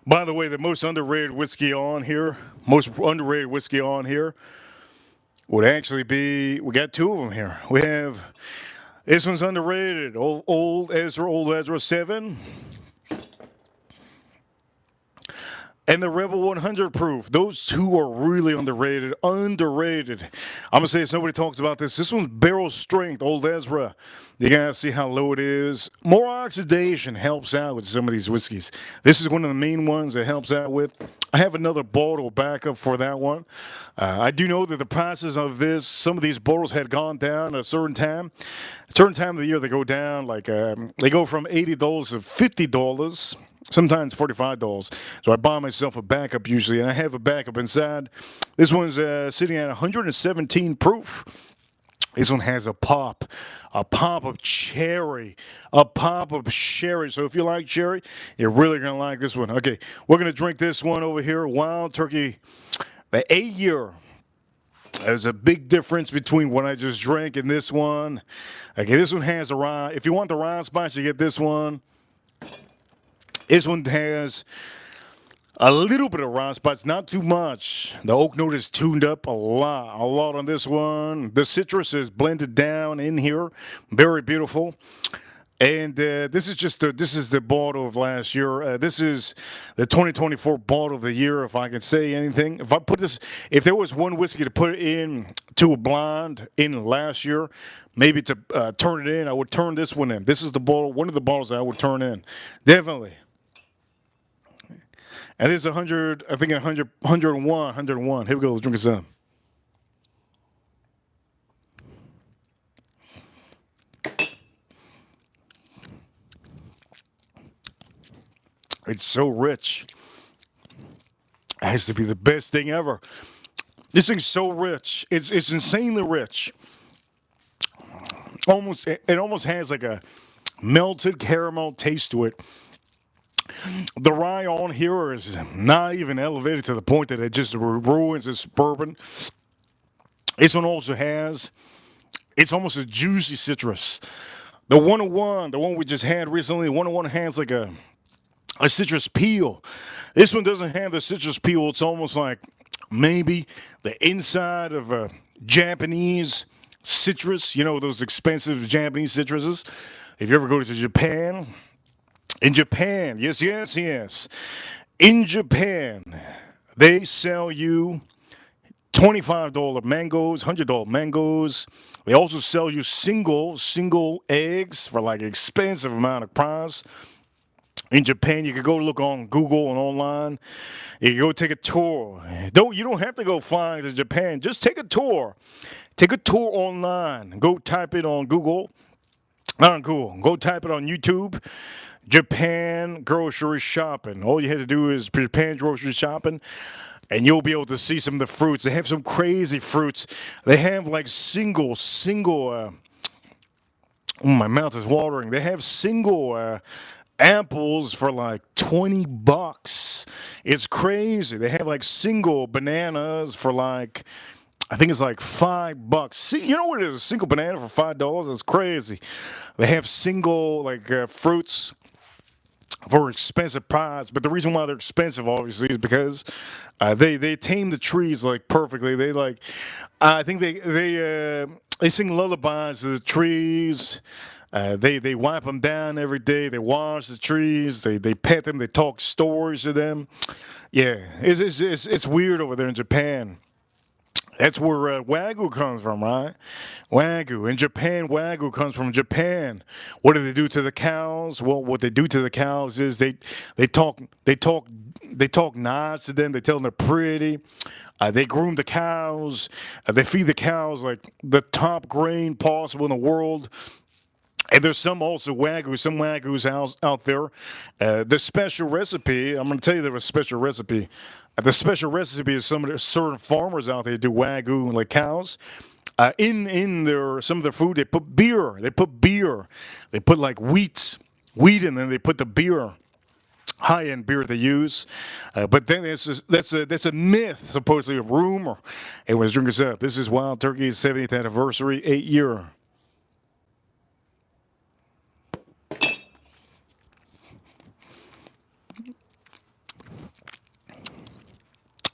By the way, the most underrated whiskey on here, would actually be, we got two of them here. We have, this one's underrated, Old Ezra 7. And the Rebel 100 proof. Those two are really underrated. Underrated. I'm going to say this, nobody talks about this. This one's barrel strength, Old Ezra. You got to see how low it is. More oxidation helps out with some of these whiskeys. This is one of the main ones that helps out with. I have another bottle backup for that one. I do know that the prices of this, some of these bottles had gone down at a certain time. A certain time of the year they go down, like they go from $80 to $50. Sometimes $45. So I buy myself a backup usually, and I have a backup inside. This one's sitting at 117 proof. This one has a pop of cherry, So if you like cherry, you're really going to like this one. Okay, we're going to drink this one over here, Wild Turkey, the 8-year. There's a big difference between what I just drank and this one. Okay, this one has a rye. If you want the rye spice, you get this one. This one has a little bit of rye spice, not too much. The oak note is tuned up a lot on this one. The citrus is blended down in here, very beautiful. And this is the bottle of last year. This is the 2024 bottle of the year, if I can say anything. If there was one whiskey to put in to a blind in last year, maybe to turn it in, I would turn this one in. This is the bottle, one of the bottles that I would turn in, definitely. And this is 100, I think 101. Here we go, let's drink some. It's so rich. It has to be the best thing ever. This thing's so rich. It's insanely rich. It almost has like a melted caramel taste to it. The rye on here is not even elevated to the point that it just ruins its bourbon. This one also has, it's almost a juicy citrus. The 101, the one we just had recently, the 101 has like a citrus peel. This one doesn't have the citrus peel. It's almost like maybe the inside of a Japanese citrus. You know, those expensive Japanese citruses. If you ever go to Japan, in Japan, yes. In Japan, they sell you $25 mangoes, $100 mangoes. They also sell you single eggs for like expensive amount of price. In Japan, you can go look on Google and online. You can go take a tour. You don't have to go flying to Japan. Just take a tour. Take a tour online. Go type it on Google. Not on Google. Go type it on YouTube. Japan grocery shopping. All you had to do is Japan grocery shopping, and you'll be able to see some of the fruits. They have some crazy fruits. They have like single. My mouth is watering. They have single apples for like $20. It's crazy. They have like single bananas for like, I think it's like $5. See, you know what it is? A single banana for $5? That's crazy. They have single like fruits for expensive price, but the reason why they're expensive, obviously, is because they tame the trees like perfectly. They like, I think they sing lullabies to the trees. They wipe them down every day. They wash the trees. They pet them. They talk stories to them. Yeah, it's weird over there in Japan. That's where Wagyu comes from, right? Wagyu. In Japan, Wagyu comes from Japan. What do they do to the cows? Well, what they do to the cows is they talk nice to them. They tell them they're pretty. They groom the cows. They feed the cows like the top grain possible in the world. And there's some Wagyus out there. The special recipe, I'm going to tell you there's a special recipe. The special recipe is some of the certain farmers out there do Wagyu like cows. In some of their food, they put beer. They put like wheat in, and they put the beer. High-end beer they use, but then that's a myth, supposedly a rumor. Anyways, drink us up. This is Wild Turkey's 70th anniversary, 8-year.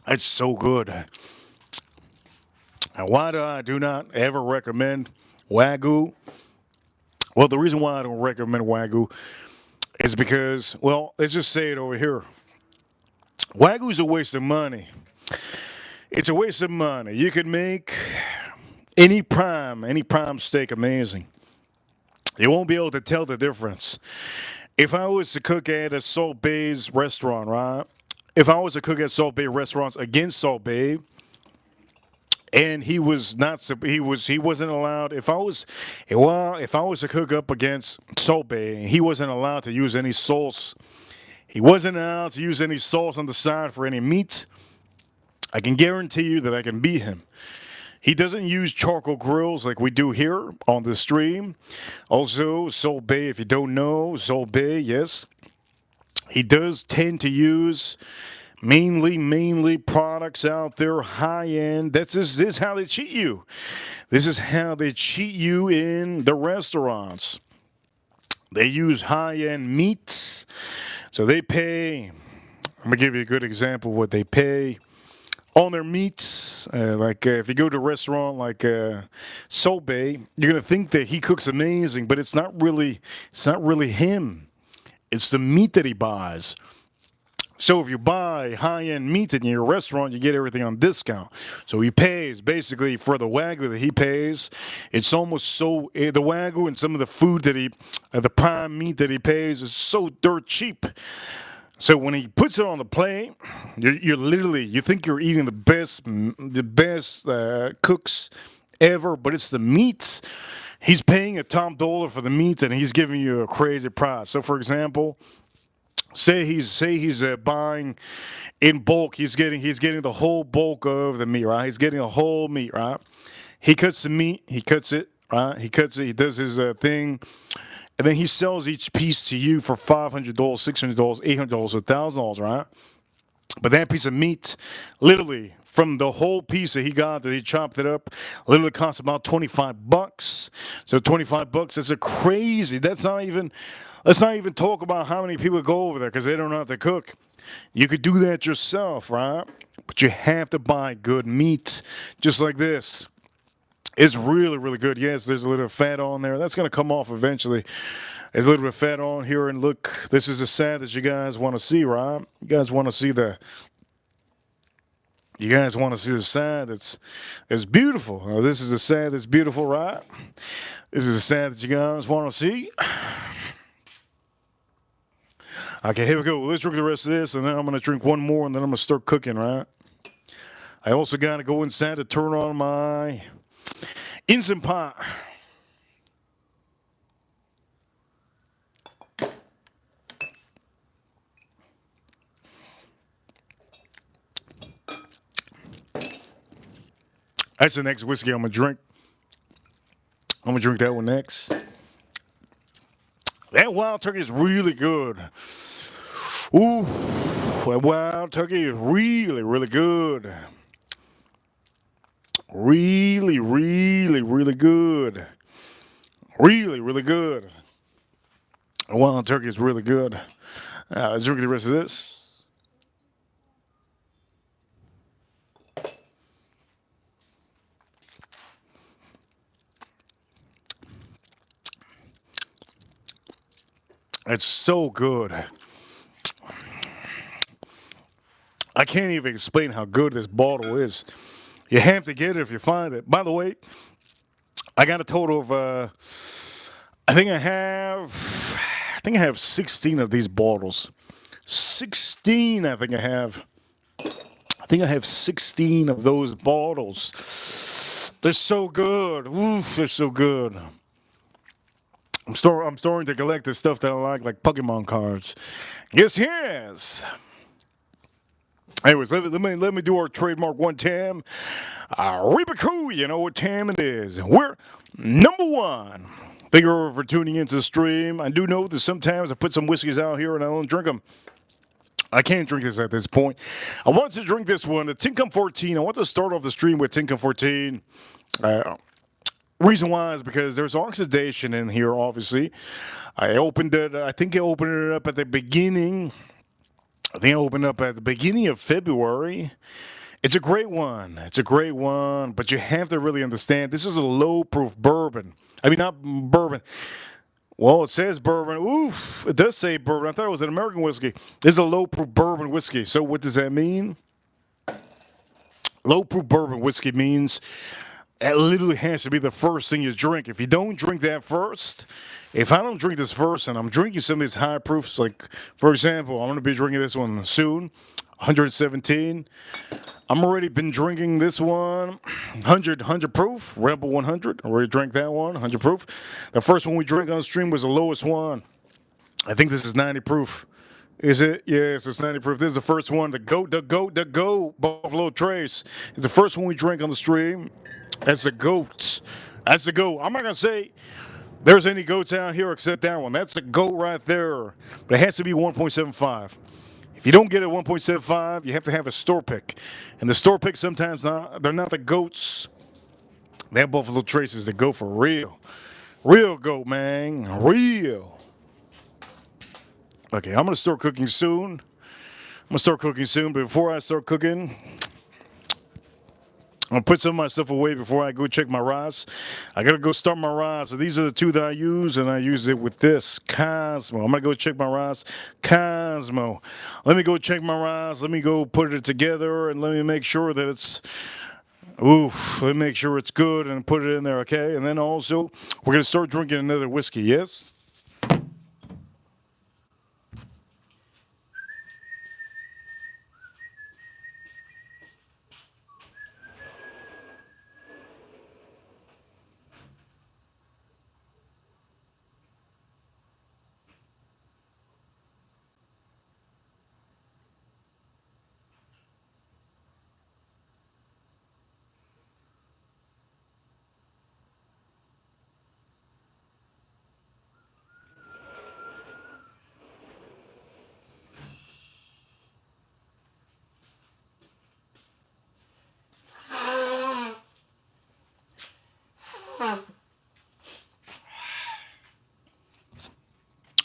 It's so good. And why do not ever recommend Wagyu? Well, the reason why I don't recommend Wagyu is because, well, let's just say it over here. Wagyu's a waste of money. It's a waste of money. You could make any prime steak amazing. You won't be able to tell the difference. If I was to cook at a Salt Bay's restaurant, right? If I was to cook at Salt Bay restaurants against Salt Bay, and he was not he wasn't allowed. If I was to cook up against Salt Bay, he wasn't allowed to use any sauce. He wasn't allowed to use any sauce on the side for any meat. I can guarantee you that I can beat him. He doesn't use charcoal grills like we do here on the stream. Also, Salt Bay, if you don't know, Salt Bay, yes, he does tend to use mainly products out there, high end. This is how they cheat you. This is how they cheat you in the restaurants. They use high end meats, so they pay. I'm gonna give you a good example of what they pay on their meats. If you go to a restaurant like Salt Bay, you're gonna think that he cooks amazing, but it's not really. It's not really him. It's the meat that he buys. So if you buy high-end meat in your restaurant, you get everything on discount. So he pays basically for the Wagyu that he pays. It's almost so the Wagyu and some of the food that the prime meat that he pays is so dirt cheap. So when he puts it on the plate, you're literally you think you're eating the best cooks ever, but it's the meats. He's paying a top dollar for the meat, and he's giving you a crazy price. So for example. Say he's buying in bulk. He's getting the whole bulk of the meat, right? He's getting a whole meat, right? He cuts the meat. He cuts it, right? He cuts it. He does his thing, and then he sells each piece to you for $500, $600, $800, $1,000, right? But that piece of meat, literally, from the whole piece that he chopped it up, literally costs about $25. So $25, that's a crazy. Let's not even talk about how many people go over there because they don't know how to cook. You could do that yourself, right? But you have to buy good meat, just like this. It's really, really good. Yes, there's a little fat on there. That's going to come off eventually. There's a little bit of fat on here, and look, this is the side that you guys want to see, right? You guys want to see the side that's beautiful. This is the side that's beautiful, right? This is the side that you guys want to see. Okay, here we go. Let's drink the rest of this, and then I'm going to drink one more, and then I'm going to start cooking, right? I also got to go inside to turn on my Instant Pot. That's the next whiskey I'm going to drink. I'm going to drink that one next. That wild turkey is really good. Ooh, that wild turkey is really, really good. Really, really, really good. Really, really good. The wild turkey is really good. Let's drink the rest of this. It's so good. I can't even explain how good this bottle is. You have to get it if you find it. By the way, I got a total of I think I have 16 of these bottles. 16, I think I have. I think I have 16 of those bottles. They're so good. Oof, they're so good. I'm starting to collect the stuff that I like Pokemon cards. Yes. Anyways, let me do our trademark one time. Rebaku, you know what time it is. We're number one. Thank you for tuning into the stream. I do know that sometimes I put some whiskeys out here and I don't drink them. I can't drink this at this point. I want to drink this one, the Tinkum 14. I want to start off the stream with Tinkum 14. Reason why is because there's oxidation in here, obviously. I think I opened it up at the beginning. I think I opened up at the beginning of February. It's a great one. It's a great one, but you have to really understand this is a low proof bourbon. I mean, not bourbon. Well, it says bourbon. Oof, it does say bourbon. I thought it was an American whiskey. This is a low proof bourbon whiskey. So, what does that mean? Low proof bourbon whiskey means that literally has to be the first thing you drink. If you don't drink that first, if I don't drink this first and I'm drinking some of these high proofs, like, for example, I'm going to be drinking this one soon, 117. I'm already been drinking this one, 100 proof, Rebel 100. I already drank that one, 100 proof. The first one we drank on stream was the lowest one. I think this is 90 proof. Is it? Yes, it's 90 proof. This is the first one. The goat, Buffalo Trace. It's the first one we drank on the stream. That's the goat. That's the goat. I'm not going to say there's any goats out here except that one. That's the goat right there. But it has to be 1.75. If you don't get a 1.75, you have to have a store pick. And the store pick sometimes they're not the goats. That Buffalo Trace is the goat for real. Real goat, man. Real. Okay, I'm going to start cooking soon. But before I start cooking, I'm going to put some of my stuff away before I go check my rice. I got to go start my rice. So these are the two that I use, and I use it with this, Cosmo. I'm going to go check my rice, Cosmo. Let me go check my rice. Let me go put it together, and let me make sure that it's, let me make sure it's good and put it in there, okay? And then also, we're going to start drinking another whiskey, yes?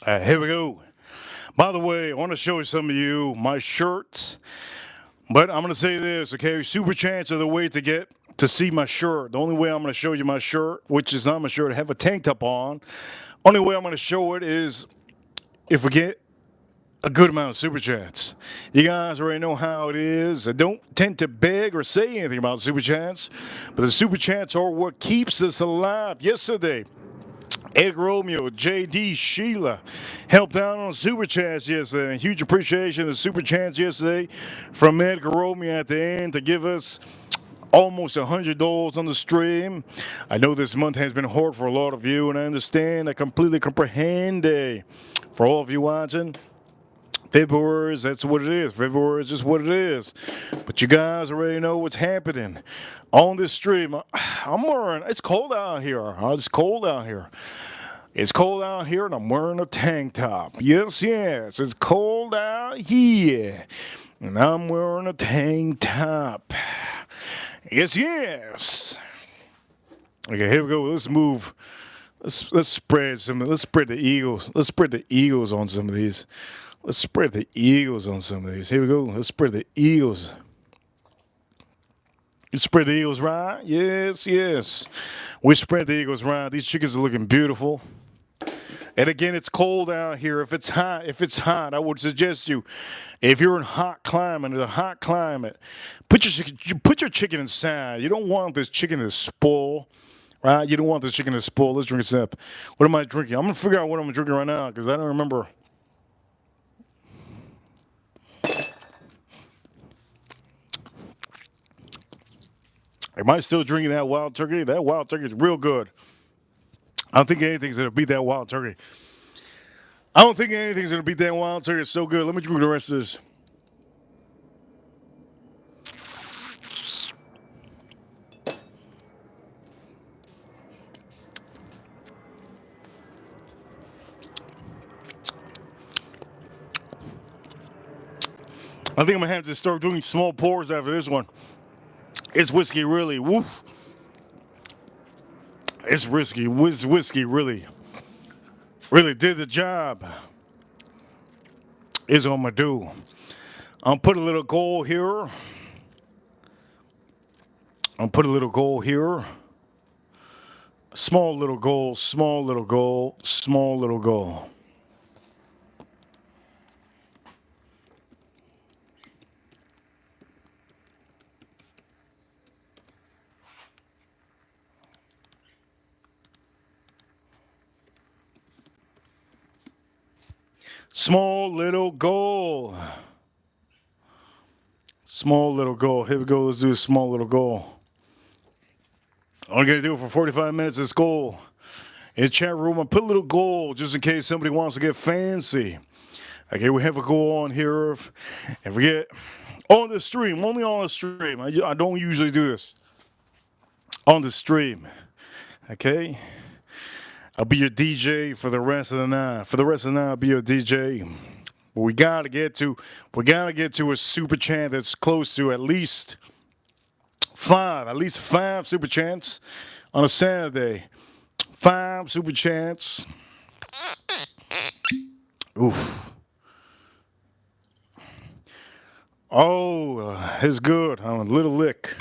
Here we go. By the way, I want to show some of you my shirts. But I'm going to say this, okay? Super chats are the way to get to see my shirt. The only way I'm going to show you my shirt, which is not my shirt, I have a tank top on. Only way I'm going to show it is if we get a good amount of super chats. You guys already know how it is. I don't tend to beg or say anything about super chats, but the super chats are what keeps us alive. Yesterday, Edgar Romeo, JD, Sheila helped out on Super Chats yesterday. Huge appreciation of Super Chats yesterday from Edgar Romeo at the end to give us almost $100 on the stream. I know this month has been hard for a lot of you, and I understand. I completely comprehend. For all of you watching, February, that's what it is. February is just what it is. But you guys already know what's happening on this stream. I'm wearing, it's cold out here. It's cold out here. It's cold out here, and I'm wearing a tank top. Yes, it's cold out here, and I'm wearing a tank top. Yes. Okay, here we go. Let's move. Let's spread some. Let's spread the eagles. Let's spread the eagles on some of these. Let's spread the eagles on some of these. Here we go. Let's spread the eagles. You spread the eagles right? Yes. We spread the eagles right. These chickens are looking beautiful. And again, it's cold out here. If it's hot, I would suggest you, if you're in a hot climate, put your chicken inside. You don't want this chicken to spoil, right? You don't want this chicken to spoil. Let's drink a sip. What am I drinking? I'm gonna figure out what I'm drinking right now because I don't remember. Am I still drinking that wild turkey? That wild turkey is real good. I don't think anything's gonna beat that wild turkey. It's so good. Let me drink the rest of this. I think I'm gonna have to start doing small pours after this one. It's whiskey, really. Woof. It's whiskey. Whiskey, really did the job. Is what I'm gonna do. I'll put a little gold here. I'll put a little goal here. Small little goal, small little goal, small little goal. Small little goal. Small little goal. Here we go. Let's do a small little goal. I'm going to do it for 45 minutes. This goal. In the chat room, I put a little goal just in case somebody wants to get fancy. Okay, we have a goal on here. And forget, on the stream, only on the stream. I don't usually do this. On the stream. Okay? I'll be your DJ for the rest of the night. For the rest of the night, I'll be your DJ. But we gotta get to a super chant that's close to at least five super chants on a Saturday. 5 super chants. Oof. Oh, it's good. I'm a little lick.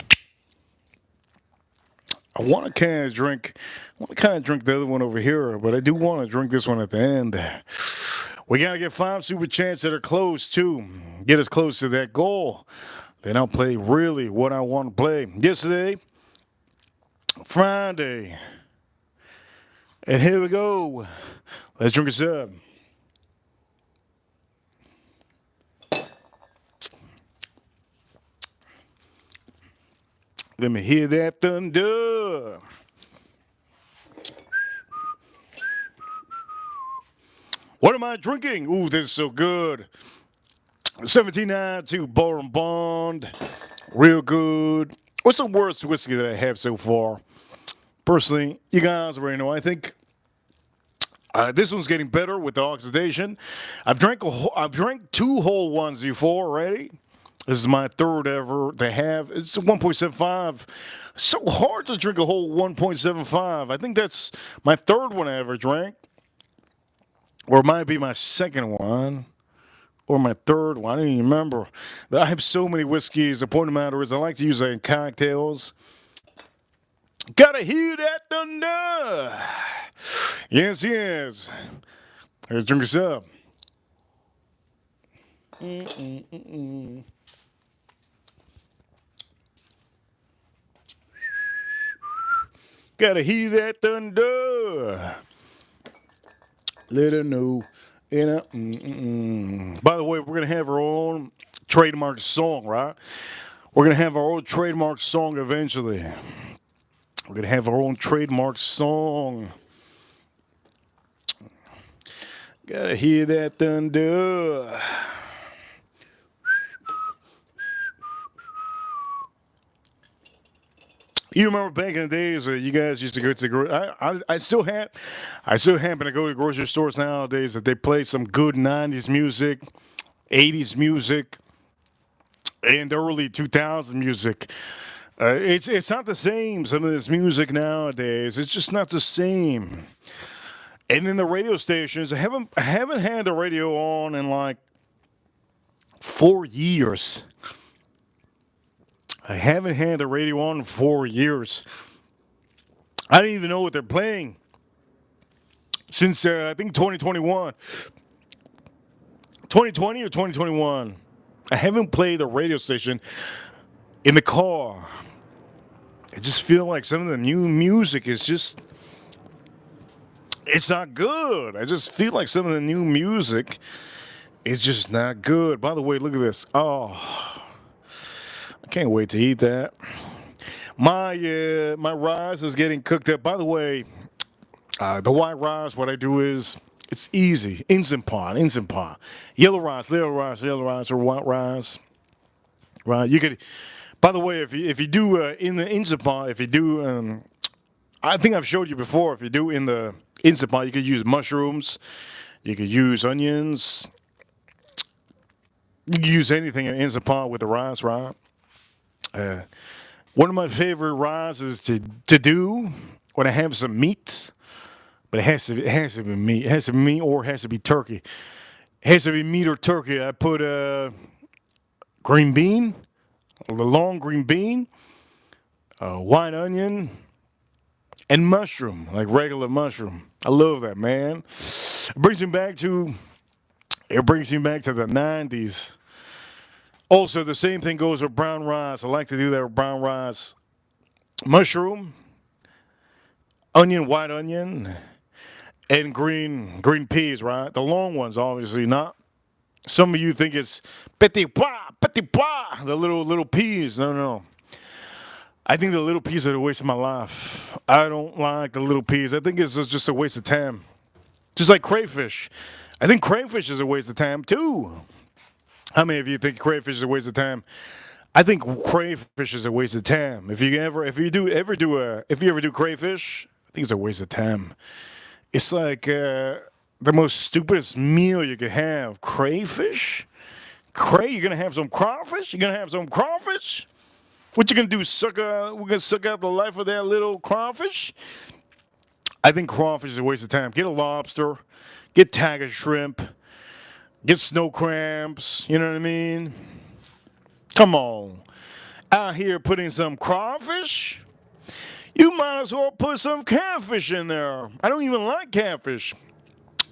I want to kind of drink the other one over here, but I do want to drink this one at the end. We got to get 5 super chants that are close to get us close to that goal. Then I'll play really what I want to play. Yesterday, Friday. And here we go. Let's drink this up. Let me hear that thunder. What am I drinking? Ooh, this is so good. 1792 Bourbon Bond. Real good. What's the worst whiskey that I have so far? Personally, you guys already know. I think this one's getting better with the oxidation. I've drank 2 whole ones before already. This is my third ever to have. It's a 1.75. So hard to drink a whole 1.75. I think that's my third one I ever drank. Or it might be my second one. Or my third one. I don't even remember. I have so many whiskeys. The point of the matter is I like to use it in cocktails. Gotta hear that thunder. Yes, yes. Let's drink this up. Gotta hear that thunder. Let her know. By the way, we're going to have our own trademark song, right? We're going to have our own trademark song eventually. We're going to have our own trademark song. Gotta hear that thunder. You remember back in the days you guys used to go to the I still happen to go to grocery stores nowadays that they play some good 90s music, 80s music, and early 2000s music. It's not the same. Some of this music nowadays, it's just not the same. And then the radio stations, I haven't had the radio on in like 4 years. I haven't had the radio on in 4 years. I don't even know what they're playing since I think 2021. 2020 or 2021. I haven't played the radio station in the car. I just feel like some of the new music is just, it's not good. I just feel like some of the new music is just not good. By the way, look at this. Oh, I can't wait to eat that. My rice is getting cooked up. By the way, the white rice, what I do is, it's easy. Instant pot. Yellow rice, or white rice. Right, you could. By the way, if you do in the Instant Pot, if you do, I think I've showed you before. If you do in the Instant Pot, you could use mushrooms, you could use onions, you can use anything in Instant Pot with the rice, right? One of my favorite rices to do when I have some meat, but it has to be meat. It has to be meat or it has to be turkey. It has to be meat or turkey. I put green bean. The long green bean, white onion, and mushroom, like regular mushroom. I love that, man. It brings me back to the 90s. Also, the same thing goes with brown rice. I like to do that with brown rice. Mushroom, onion, white onion, and green peas, right? The long ones, obviously not. Some of you think it's petit pois, the little peas. No, no. I think the little peas are a waste of my life. I don't like the little peas. I think it's just a waste of time. Just like crayfish. I think crayfish is a waste of time too. How many of you think crayfish is a waste of time? I think crayfish is a waste of time. If you ever do crayfish, I think it's a waste of time. It's like the most stupidest meal you could have. Crayfish? You're gonna have some crawfish? You're gonna have some crawfish? What you gonna do? We're gonna suck out the life of that little crawfish? I think crawfish is a waste of time. Get a lobster, get tiger shrimp, get snow crabs. You know what I mean? Come on. Out here putting some crawfish? You might as well put some catfish in there. I don't even like catfish.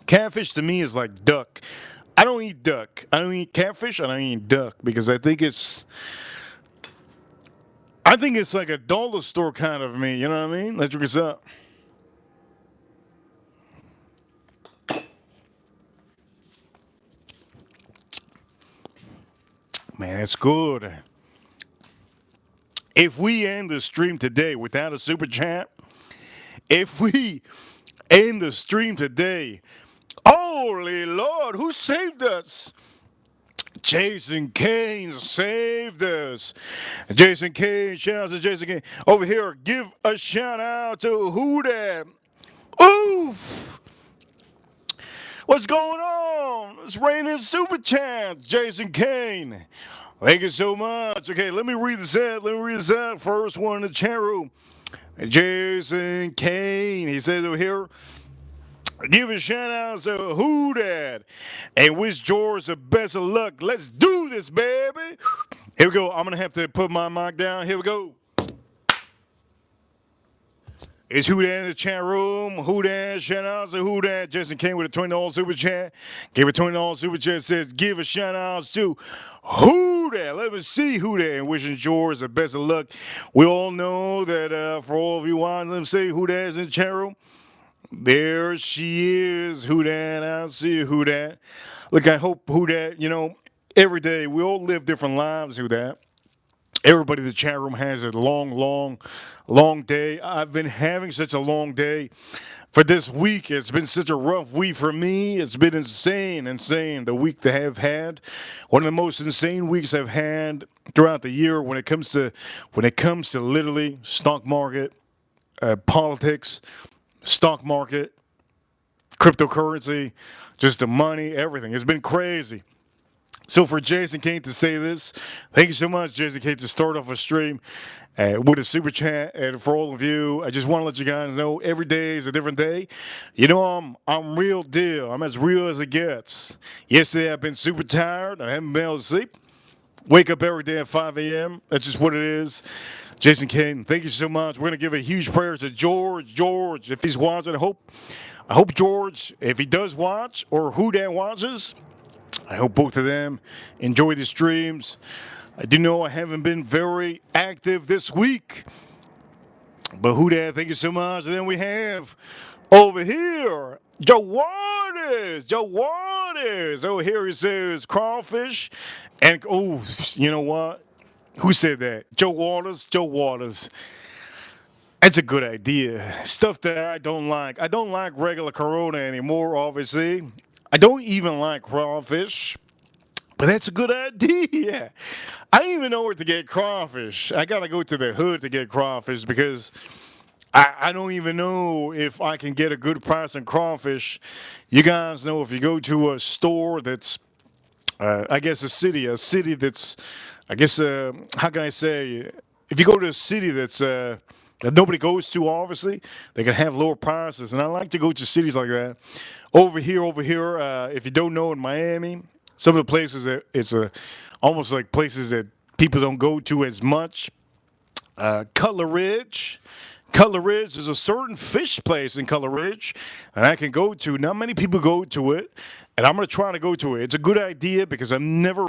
Catfish to me is like duck. I don't eat duck. I don't eat catfish. I don't eat duck because I think it's like a dollar store kind of meat. You know what I mean? Let's look this up. Man, it's good. If we end the stream today without a super chat, if we end the stream today, holy Lord, who saved us? Jason Kane saved us. Jason Kane, shout out to Jason Kane. Over here, give a shout out to who that? Oof! What's going on? It's raining super chats, Jason Kane. Thank you so much. Okay, let me read this out. First one in the chat room. Jason Kane. He says over here, give a shout out to who that? And wish George the best of luck. Let's do this, baby. Here we go. I'm going to have to put my mic down. Here we go. It's Who Dat in the chat room. Who Dat, shout out to Who Dat. Jason King with a $20 super chat. Gave a $20 super chat. Says, give a shout out to Who Dat. Let me see Who Dat. And wishing George the best of luck. We all know that for all of you watching, let me say Who Dat is in the chat room. There she is, Who Dat. I see you, Who Dat. Look, I hope Who Dat, every day we all live different lives, Who Dat. Everybody in the chat room has a long day. I've been having such a long day for this week. It's been such a rough week for me. It's been insane. The week that I've had, one of the most insane weeks I've had throughout the year when it comes to literally stock market, politics, stock market, cryptocurrency, just the money, everything. It's been crazy. So for Jason Kane to say this, thank you so much, Jason Kane, to start off a stream with a super chat. And for all of you, I just want to let you guys know every day is a different day. I'm real deal. I'm as real as it gets. Yesterday I've been super tired. I haven't been able to sleep. Wake up every day at 5 a.m. That's just what it is. Jason Kane, thank you so much. We're going to give a huge prayer to George. George, if he's watching, I hope George, if he does watch, or Who Dat watches, I hope both of them enjoy the streams. I do know I haven't been very active this week. But Who Dat, thank you so much. And then we have over here, Joe Waters. Over here he says crawfish. And, you know what? Who said that? Joe Waters. That's a good idea. Stuff that I don't like. I don't like regular Corona anymore, obviously. I don't even like crawfish, but that's a good idea. I don't even know where to get crawfish. I gotta go to the hood to get crawfish because I don't even know if I can get a good price on crawfish. You guys know if you go to a store that's, I guess a city that's, I guess, how can I say, if you go to a city that's, that nobody goes to, obviously, they can have lower prices. And I like to go to cities like that. Over here, if you don't know, in Miami, some of the places that it's almost like places that people don't go to as much. Cutler Ridge. Cutler Ridge, there's a certain fish place in Cutler Ridge and I can go to. Not many people go to it, and I'm going to try to go to it. It's a good idea because I've never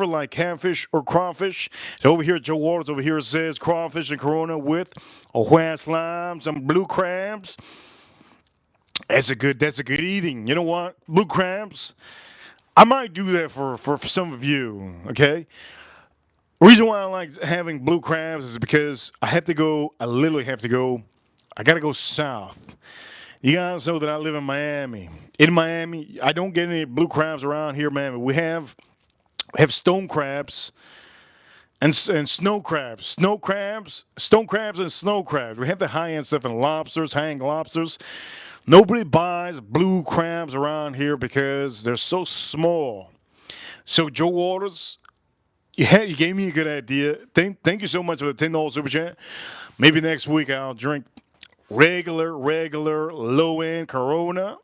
liked catfish or crawfish. So over here, Joe Waters over here says crawfish and Corona with a white slime, some blue crabs. That's a good eating. You know what? Blue crabs. I might do that for some of you, okay? The reason why I like having blue crabs is because I literally have to go, I gotta go south. You guys know that I live in Miami. In Miami, I don't get any blue crabs around here, man. We have stone crabs and snow crabs. Snow crabs, stone crabs, and snow crabs. We have the high end stuff and lobsters, high end lobsters. Nobody buys blue crabs around here because they're so small. So Joe Waters, you gave me a good idea. Thank you so much for the $10 super chat. Maybe next week I'll drink regular low end Corona,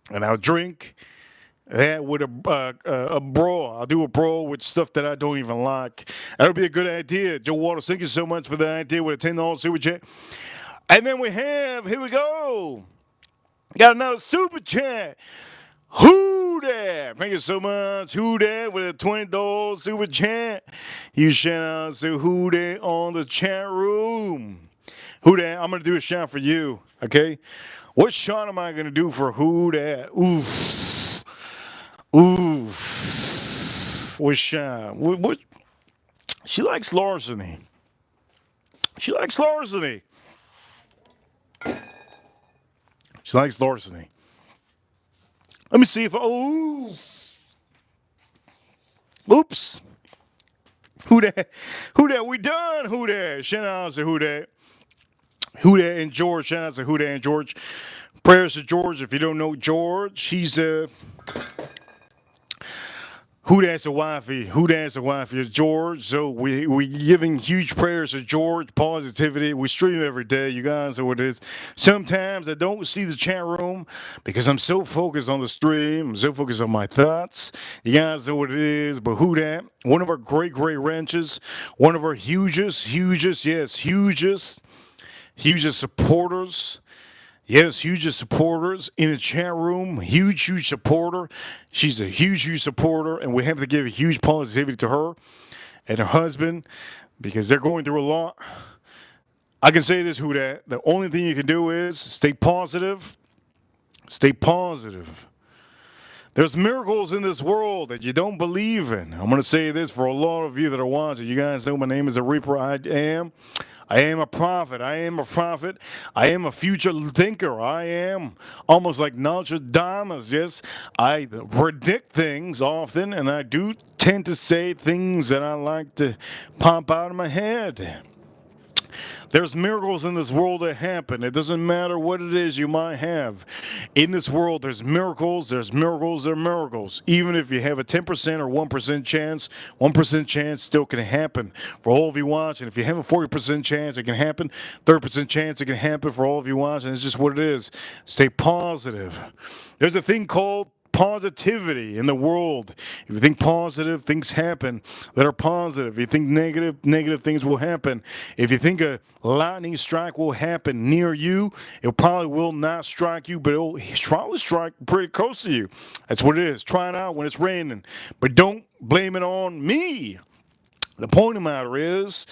and I'll drink that with a brawl. I'll do a brawl with stuff that I don't even like. That'll be a good idea. Joe Waters, thank you so much for the idea with a $10 super chat. And then here we go. Got another super chat. Who that? Thank you so much. Who that with a $20 super chat? You shout out to Who that on the chat room. Who that? I'm gonna do a shout for you. Okay. What shot am I gonna do for Who that? Oof. What shot? What? She likes larceny. She likes larceny. She likes larceny. Let me see if oops. Who that? Who that? We done. Who that? Shout out to Who that? Who that and George. Shout out to Who that and George. Prayers to George. If you don't know George, he's who that's a wifey? Who that's a wifey is George. So we giving huge prayers to George. Positivity. We stream every day. You guys know what it is. Sometimes I don't see the chat room because I'm so focused on the stream. I'm so focused on my thoughts. You guys know what it is. But who that? One of our great ranches. One of our hugest supporters. Yes, hugest supporters in the chat room. Huge supporter. She's a huge supporter, and we have to give a huge positivity to her and her husband because they're going through a lot. I can say this, Who that? The only thing you can do is stay positive. Stay positive. There's miracles in this world that you don't believe in. I'm going to say this for a lot of you that are watching. You guys know my name is the Reaper. I am a prophet. I am a prophet. I am a future thinker. I am almost like Nostradamus. Yes, I predict things often, and I do tend to say things that I like to pop out of my head. There's miracles in this world that happen. It doesn't matter what it is you might have. In this world, there's miracles, there are miracles. Even if you have a 10% or 1% chance, 1% chance still can happen for all of you watching. If you have a 40% chance, it can happen. 30% chance, it can happen for all of you watching. It's just what it is. Stay positive. There's a thing called positivity in the world. If you think positive, things happen that are positive. If you think negative things will happen. If you think a lightning strike will happen near you, it probably will not strike you, but it will probably strike pretty close to you. That's what it is. Try it out when it's raining, but don't blame it on me. The point of the matter is,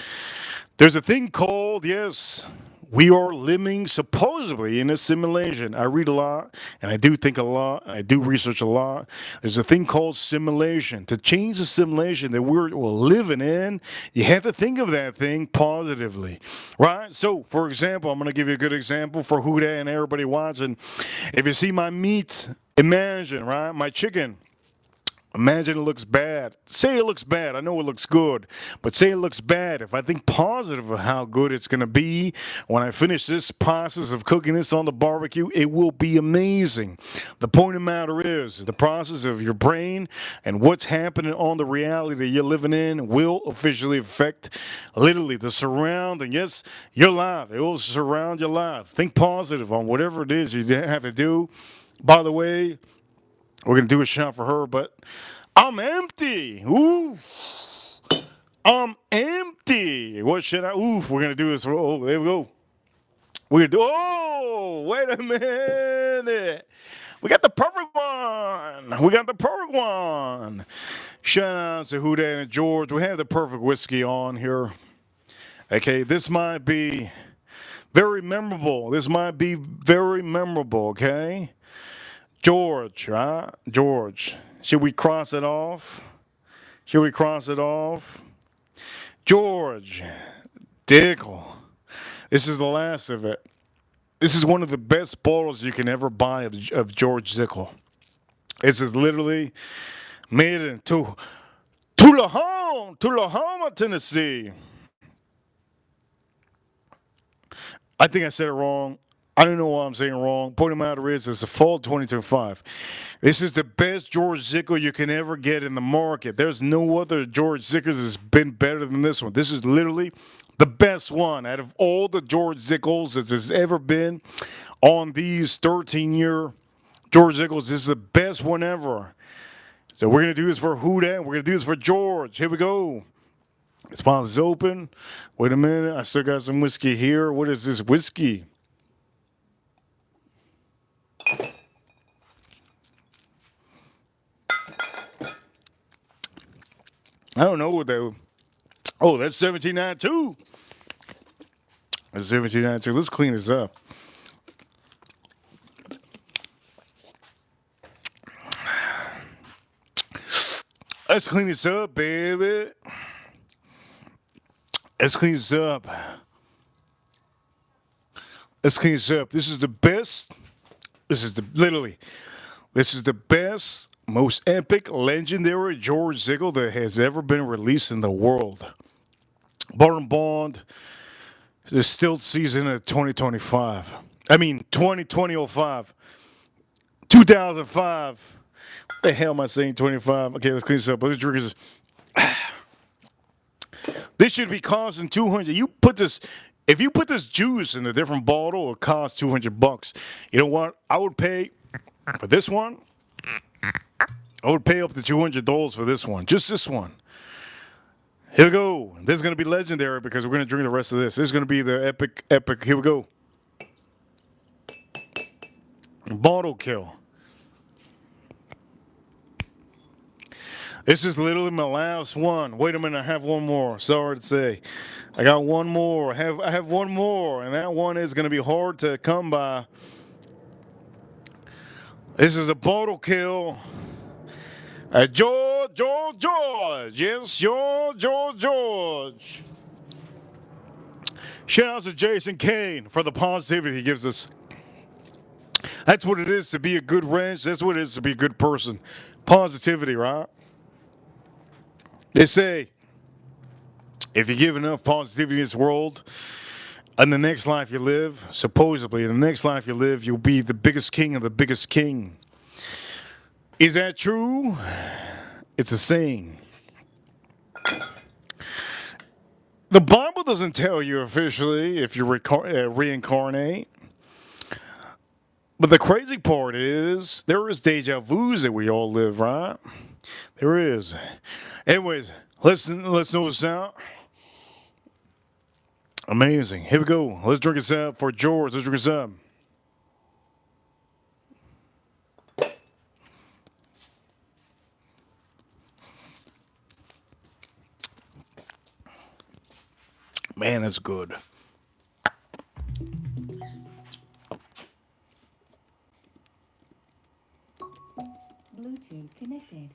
there's a thing called, yes, we are living supposedly in a simulation. I read a lot, and I do think a lot. I do research a lot. There's a thing called simulation. To change the simulation that we're living in, you have to think of that thing positively, right? So, for example, I'm going to give you a good example for who that and everybody watching. If you see my meat, imagine, right, my chicken. Imagine it looks bad. Say it looks bad. I know it looks good, but say it looks bad. If I think positive of how good it's going to be when I finish this process of cooking this on the barbecue, it will be amazing. The point of the matter is the process of your brain and what's happening on the reality that you're living in will officially affect literally the surrounding. Yes, your life. It will surround your life. Think positive on whatever it is you have to do. By the way, we're going to do a shot for her, but I'm empty. Ooh. Empty. What should I? Oof, we're gonna do this. Oh, there we go. We're gonna do. Oh, wait a minute. We got the perfect one. We got the perfect one. Shout out to Who Dat and George. We have the perfect whiskey on here. Okay, this might be very memorable. This might be very memorable. Okay, George, right? George. Should we cross it off? Should we cross it off? George, Dickel. This is the last of it. This is one of the best bottles you can ever buy of George Zickel. This is literally made in Tullahoma, Tennessee. I think I said it wrong. I don't know why I'm saying it wrong. Point of matter is, it's the fall 2025. This is the best George Zickel you can ever get in the market. There's no other George Zickels that's been better than this one. This is literally the best one out of all the George Zickels that has ever been on these 13-year George Zickels. This is the best one ever. So we're going to do this for Who Dat. We're going to do this for George. Here we go. This bottle is open. Wait a minute. I still got some whiskey here. What is this whiskey? I don't know what that. Oh, that's 1792. That's 1792. Let's clean this up. Let's clean this up, baby. Let's clean this up. Let's clean this up. This is the best. This is the best, most epic, legendary George Zickel that has ever been released in the world. Bottom Bond, the still season of 2025. I mean, 2005. 2005. What the hell am I saying, 25? Okay, let's clean this up. Let's drink this. This should be costing 200. If you put this juice in a different bottle, it'll cost $200. You know what? I would pay for this one. I would pay up to $200 for this one. Just this one. Here we go. This is going to be legendary because we're going to drink the rest of this. This is going to be the epic. Here we go. Bottle kill. This is literally my last one. Wait a minute, I have one more. Sorry to say. I got one more. I have one more, and that one is going to be hard to come by. This is a bottle kill. George. Yes, George. Shout out to Jason Kane for the positivity he gives us. That's what it is to be a good wrench. That's what it is to be a good person. Positivity, right? They say, if you give enough positivity in this world, in the next life you live, supposedly, in the next life you live, you'll be the biggest king of the biggest king. Is that true? It's a saying. The Bible doesn't tell you officially if you reincarnate. But the crazy part is, there is deja vus that we all live, right? There is. Anyways, let's know this out. Amazing. Here we go. Let's drink this up for George. Let's drink this up. Man, that's good. Bluetooth connected.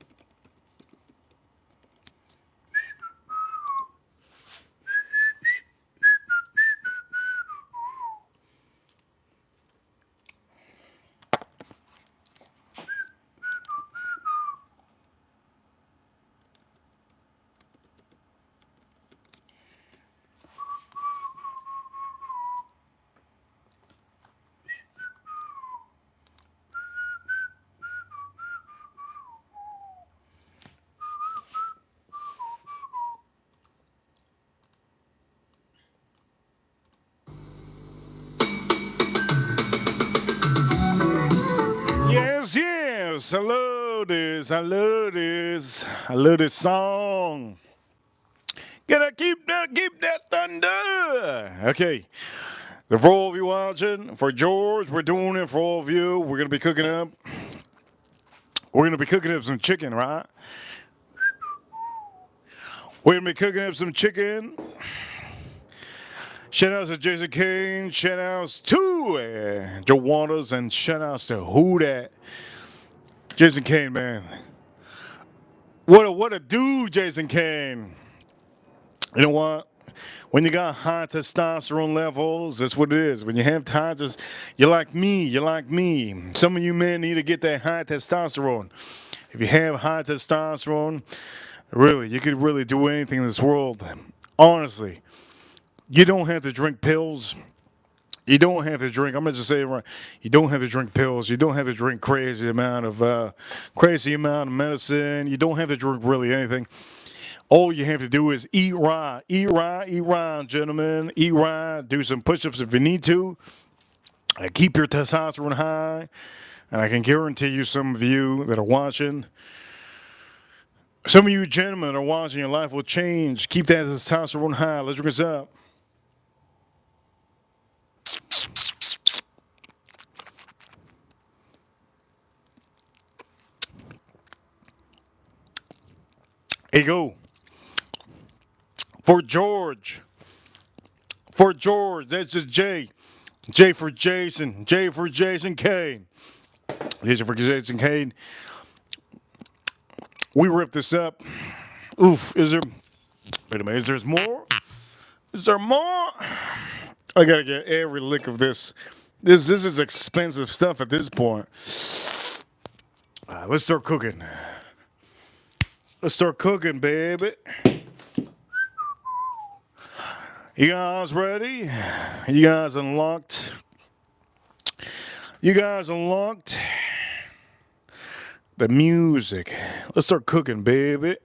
Yes. I love this. I love this song. Gonna keep that thunder. Okay. For all of you watching, for George, we're doing it for all of you. We're gonna be cooking up. We're gonna be cooking up some chicken, right? We're gonna be cooking up some chicken. Shout outs to Jason Kane. Shout outs to Joe Waters, and shout outs to who that Jason Kane, man. What a dude, Jason Kane. You know what? When you got high testosterone levels, that's what it is. When you have high testosterone, you're like me. You're like me. Some of you men need to get that high testosterone. If you have high testosterone, really, you could really do anything in this world. Honestly, you don't have to drink pills. You don't have to drink. I'm gonna just say it right. You don't have to drink pills. You don't have to drink crazy amount of medicine. You don't have to drink really anything. All you have to do is eat right, gentlemen. Eat right. Do some push-ups if you need to. Keep your testosterone high. And I can guarantee you, some of you that are watching, some of you gentlemen that are watching, your life will change. Keep that testosterone high. Let's drink this up. Here you go. For George. For George. That's just J. J for Jason. J for Jason Kane. Jason for Jason Kane. We rip this up. Oof. Is there... Wait a minute. Is there more? Is there more? I gotta get every lick of this. This is expensive stuff at this point. Let's start cooking. Let's start cooking, baby. You guys ready? You guys unlocked? You guys unlocked the music. Let's start cooking, baby.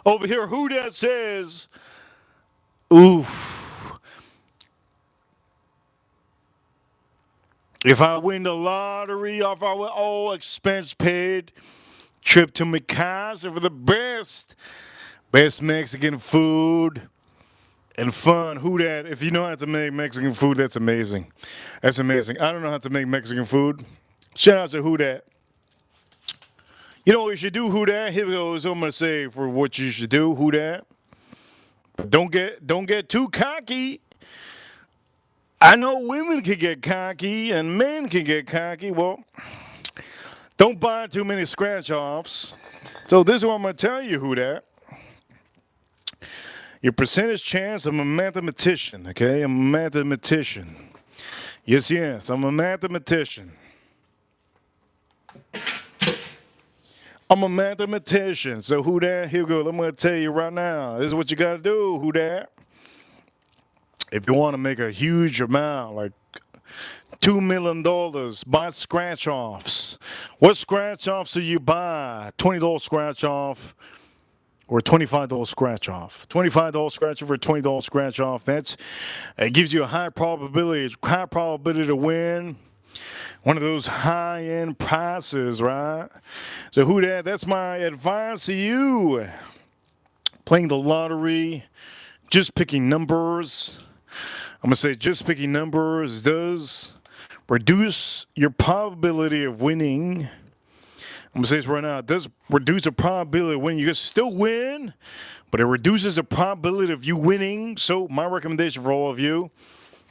Over here, who that says, oof. If I win the lottery, if I win all expense paid, trip to Mikasa for the best Mexican food and fun. Who that? If you know how to make Mexican food, that's amazing. That's amazing. I don't know how to make Mexican food. Shout out to who that. You know what you should do, who that? Here goes what I'm gonna say for what you should do, who that. But don't get too cocky. I know women can get cocky and men can get cocky. Well, don't buy too many scratch offs. So this is what I'm gonna tell you, who that. Your percentage chance, I'm a mathematician, okay? I'm a mathematician. Yes, I'm a mathematician. I'm a mathematician. So who that? Here we go. I'm going to tell you right now. This is what you got to do, who that? If you want to make a huge amount, like $2 million, buy scratch offs. What scratch offs do you buy? $20 scratch off or $25 scratch off. $25 scratch off or $20 scratch off. It gives you a high probability to win. One of those high-end prices, right? So who that? That's my advice to you. Playing the lottery, just picking numbers. I'm going to say just picking numbers does reduce your probability of winning. I'm going to say this right now. It does reduce the probability of winning. You can still win, but it reduces the probability of you winning. So my recommendation for all of you,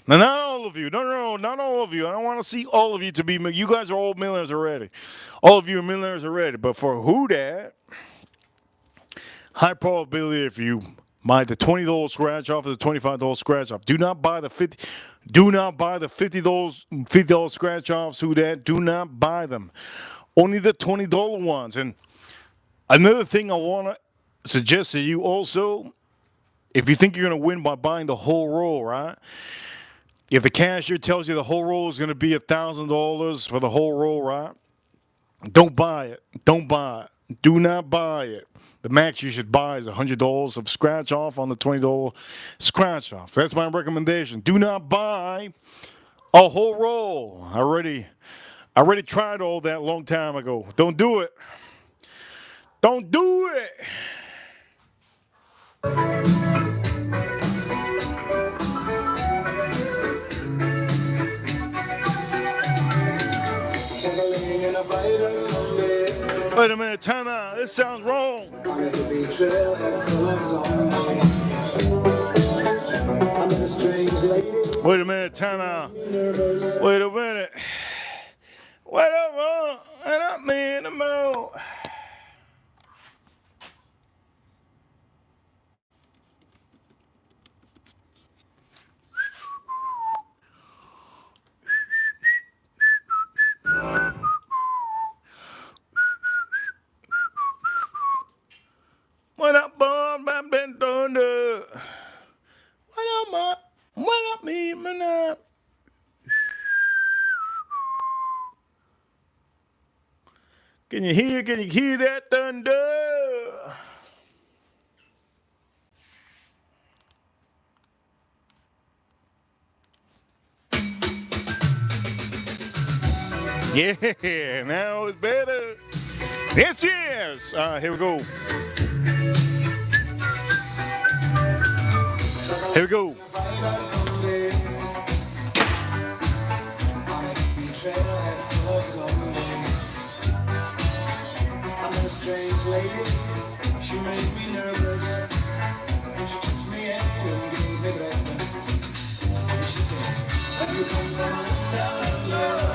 now, not all of you. No, not all of you. I don't want to see all of you to be. You guys are all millionaires already. All of you are millionaires already. But for who that, high probability if you buy the $20 scratch off or the $25 scratch off. Do not buy the $50. Do not buy the $50 scratch offs. Who that? Do not buy them. Only the $20 ones. And another thing I want to suggest to you also, if you think you're going to win by buying the whole roll, right? If the cashier tells you the whole roll is going to be $1,000 for the whole roll, right? Don't buy it. Don't buy it. Do not buy it. The max you should buy is $100 of scratch off on the $20 scratch off. That's my recommendation. Do not buy a whole roll. I already tried all that a long time ago. Don't do it. Don't do it. Wait a minute, time out. This sounds wrong. Wait a minute, time out. Wait a minute. What up, wrong? What up, man? I'm out. What up, Bob? I've been thunder. What up, ma? What up, me, man? Can you hear that thunder? Yeah, now it's better. Yes, yes. Here we go. Here we go. I met a strange lady. She made me nervous. She took me in and gave me breakfast. And she said, "You come from under."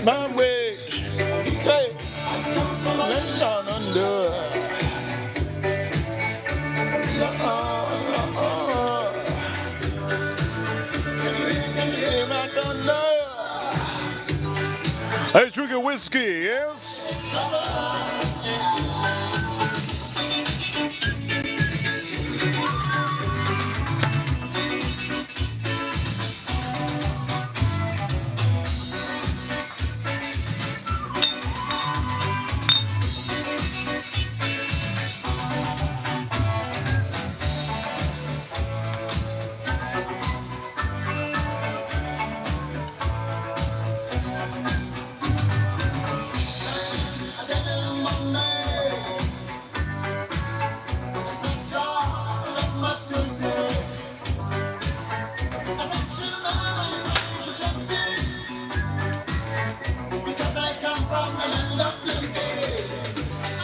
My way, say, down under. Hey, drinking whiskey, yes?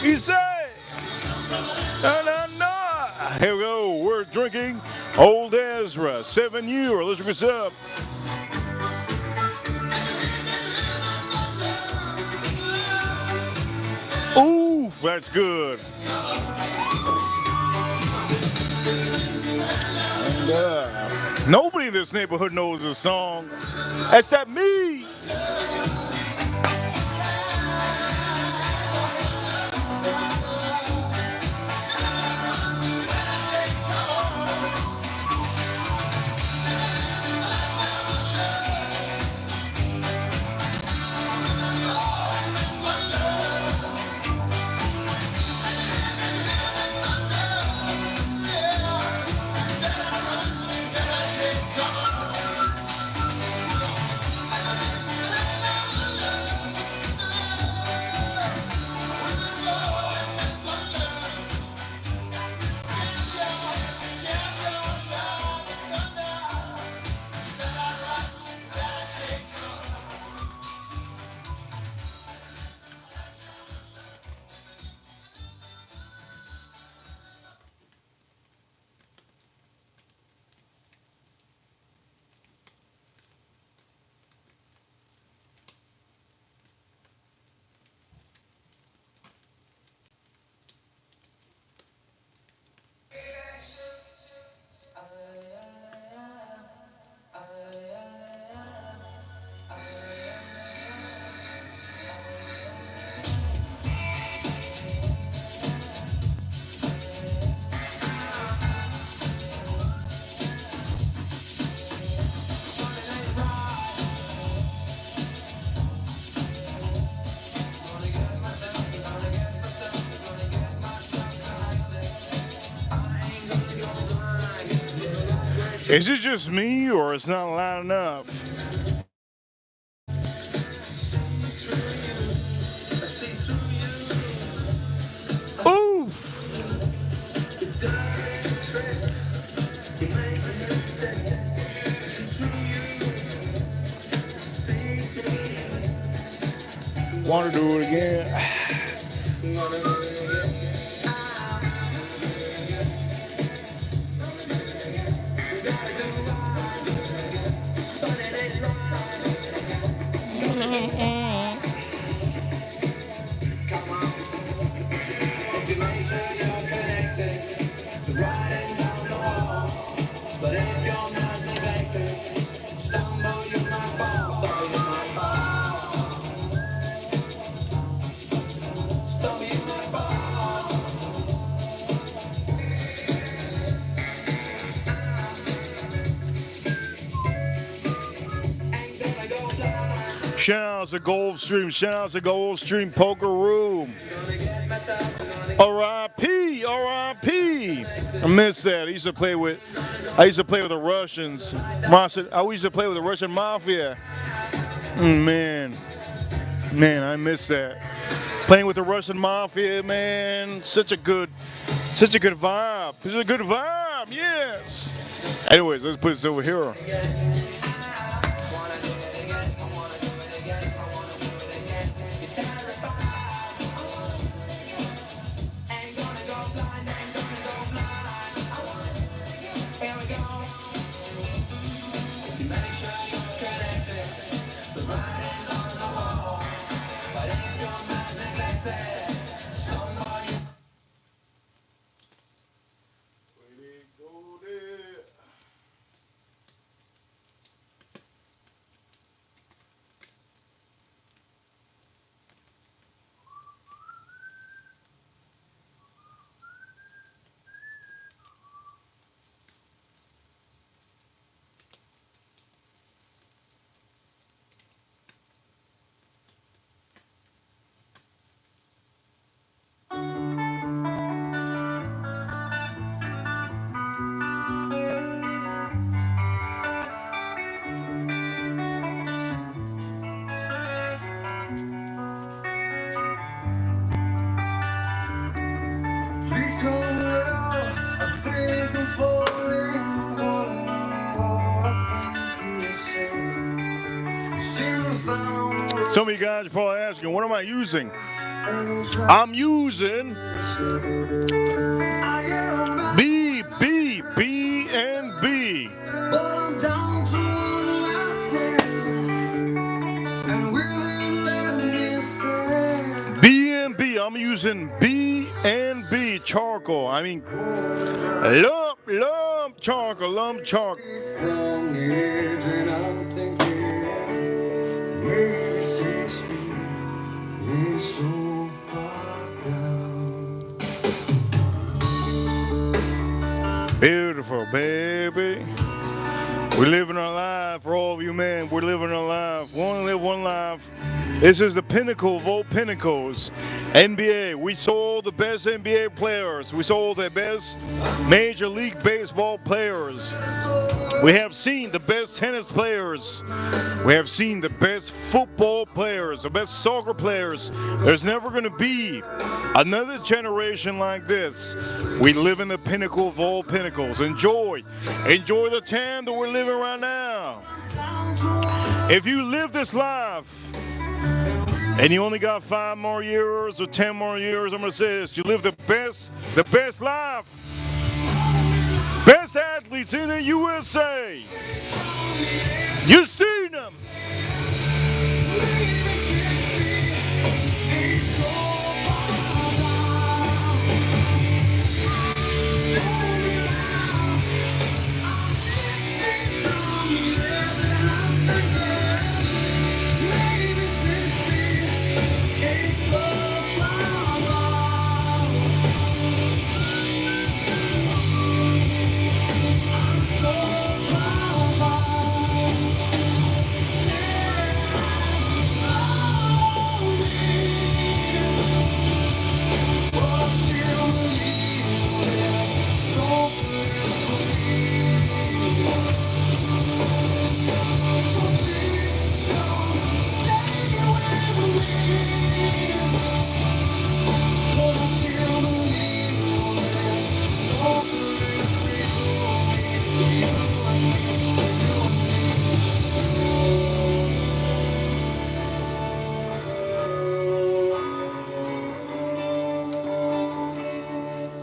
You say, no. Here we go. We're drinking Old Ezra 7U. Let's drink this up. Oof, that's good. And, nobody in this neighborhood knows this song except me. Is it just me or it's not loud enough? Oof! Want to do it again? Shout out to Goldstream. Shout out to Goldstream Poker Room. R.I.P. R.I.P. I miss that. I used to play with the Russians. I used to play with the Russian mafia. Man, I miss that. Playing with the Russian mafia, man. Such a good vibe. Such a good vibe. Yes. Anyways, let's put this over here. Some of you guys are probably asking, what am I using? I'm using B&B. B&B. I'm using B&B charcoal. I mean, lump charcoal. Beautiful, baby. We're living our life for all of you, man. We're living our life. We only live one life. This is the pinnacle of all pinnacles. NBA. We saw the best NBA players. We saw the best Major League Baseball players. We have seen the best tennis players. We have seen the best football players, the best soccer players. There's never going to be another generation like this. We live in the pinnacle of all pinnacles. Enjoy the time that we're living right now. If you live this life and you only got 5 more years or 10 more years, I'm going to say this: you live the best life. Best athletes in the USA. You seen them.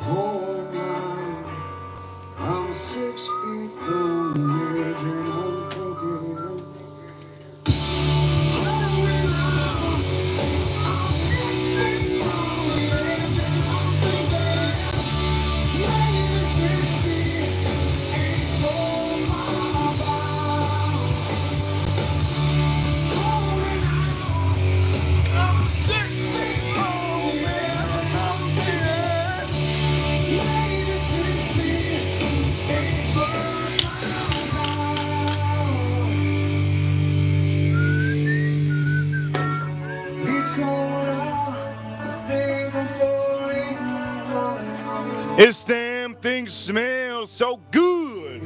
Oh, now I'm 6 feet from the edge and I'm thinking. This damn thing smells so good.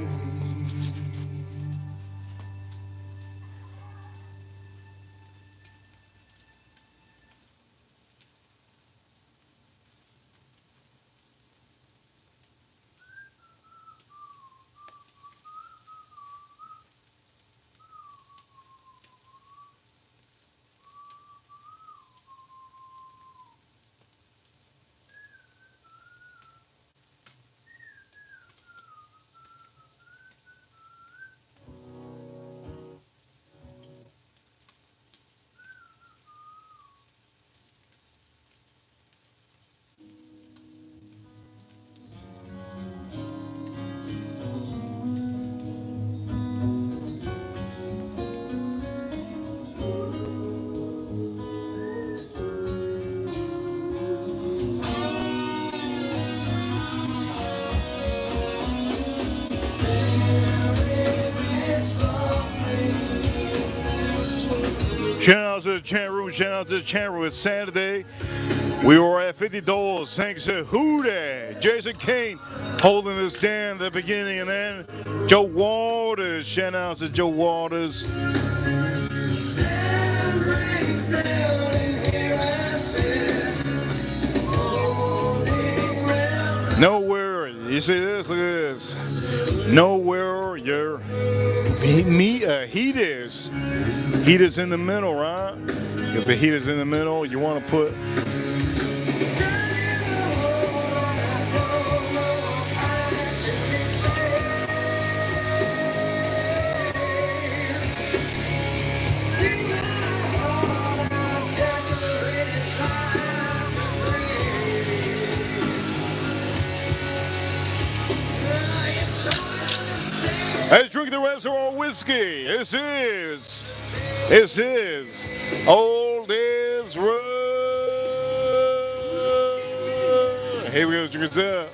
Shout out to the chat room. Shout out to the chat room. It's Saturday. We were at $50 thanks to Hootie, Jason Kane holding us down at the beginning, and then Joe Waters. Shout out to Joe Waters. Nowhere. You see this? Look at this. Nowhere. Heaters. Heaters in the middle, right? If the heater's in the middle, you want to put. Let's drink the rest of our whiskey. This is Old is Run. Here we go, drink it up.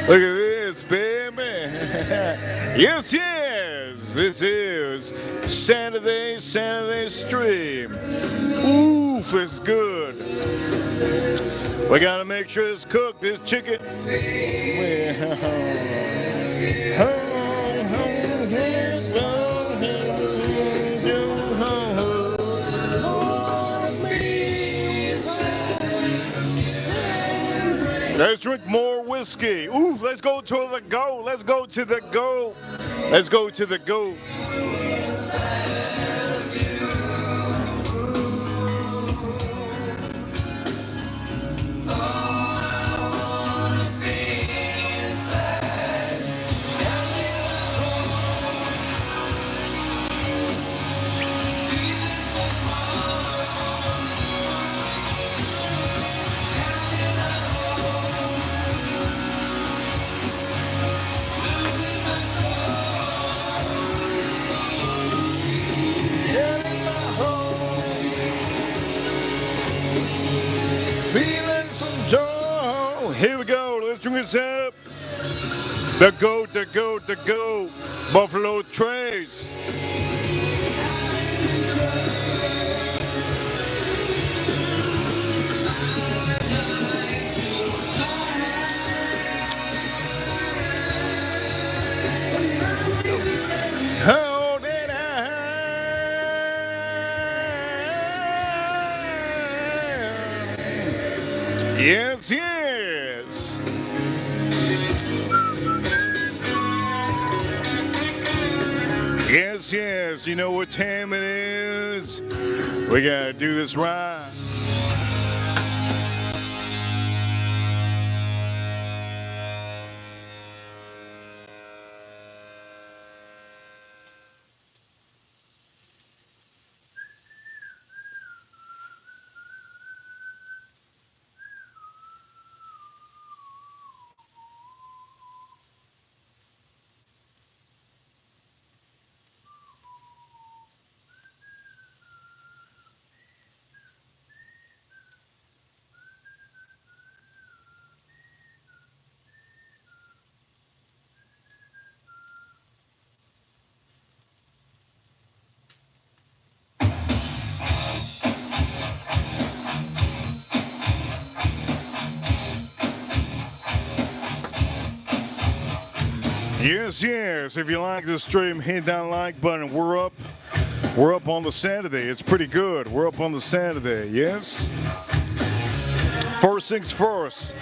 Look at this, baby. Yes, yes. This is Saturday Stream. Oof, it's good. We gotta make sure it's cooked, this chicken. Let's drink more whiskey. Ooh, let's go to the go. Let's go to the go. Let's go to the go. Feeling some joy. Here we go. Let's drink this up. The goat, the goat, the goat. Buffalo Trace. How did I? Yes, yes. Yes, yes. You know what time it is? We gotta do this right. Yes, yes. If you like the stream, hit that like button. We're up. We're up on the Saturday. It's pretty good. We're up on the Saturday. Yes. First things first.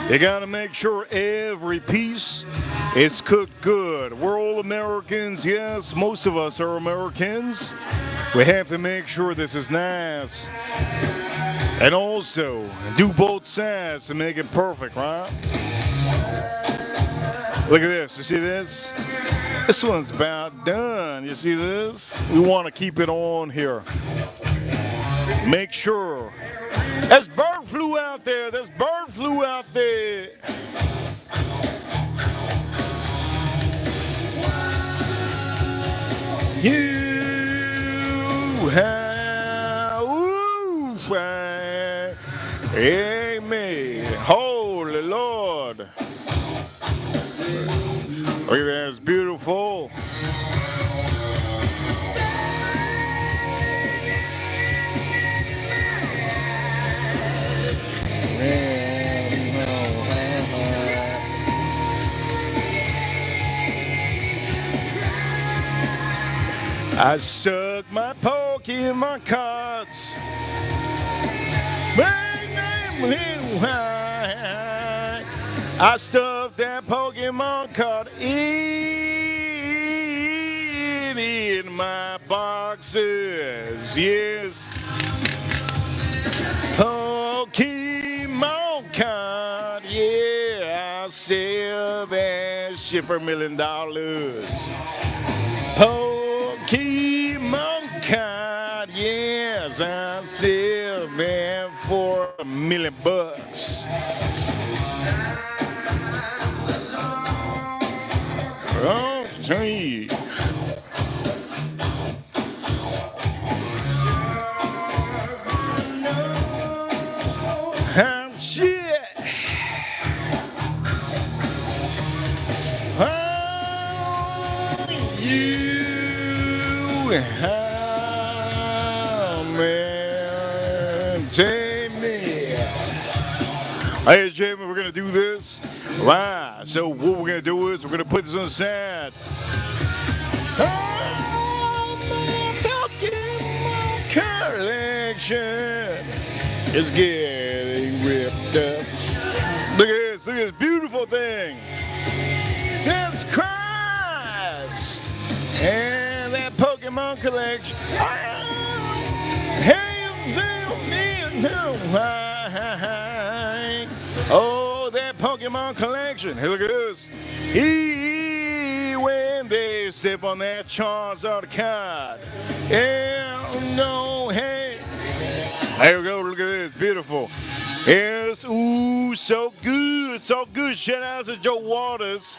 You gotta make sure every piece is cooked good. We're all Americans. Yes, most of us are Americans. We have to make sure this is nice. And also, do both sides to make it perfect, right? Look at this. You see this? This one's about done. You see this? We want to keep it on here. Make sure. There's bird flu out there. There's bird flu out there. You have. Ooh, amen. Holy Lord. Look at that, it's beautiful. I suck my Pokemon cards. I stuffed that Pokemon card in my boxes. Yes. Pokemon card. Yeah, I'll sell that shit for $1 million. Pokemon card. Yes, I'll sell that for $1 million. Oh, gee. Ladies and gentlemen, we're gonna do this live. So what we're gonna do is we're gonna put this on the side. Pokemon collection is getting ripped up. Look at this beautiful thing. Jesus Christ! And that Pokemon collection. Oh, that Pokemon collection. Hey, look at this. When they step on that Charizard card. Yeah, no, hey. There we go. Look at this. Beautiful. Yes, ooh, so good, so good. Shout out to Joe Waters.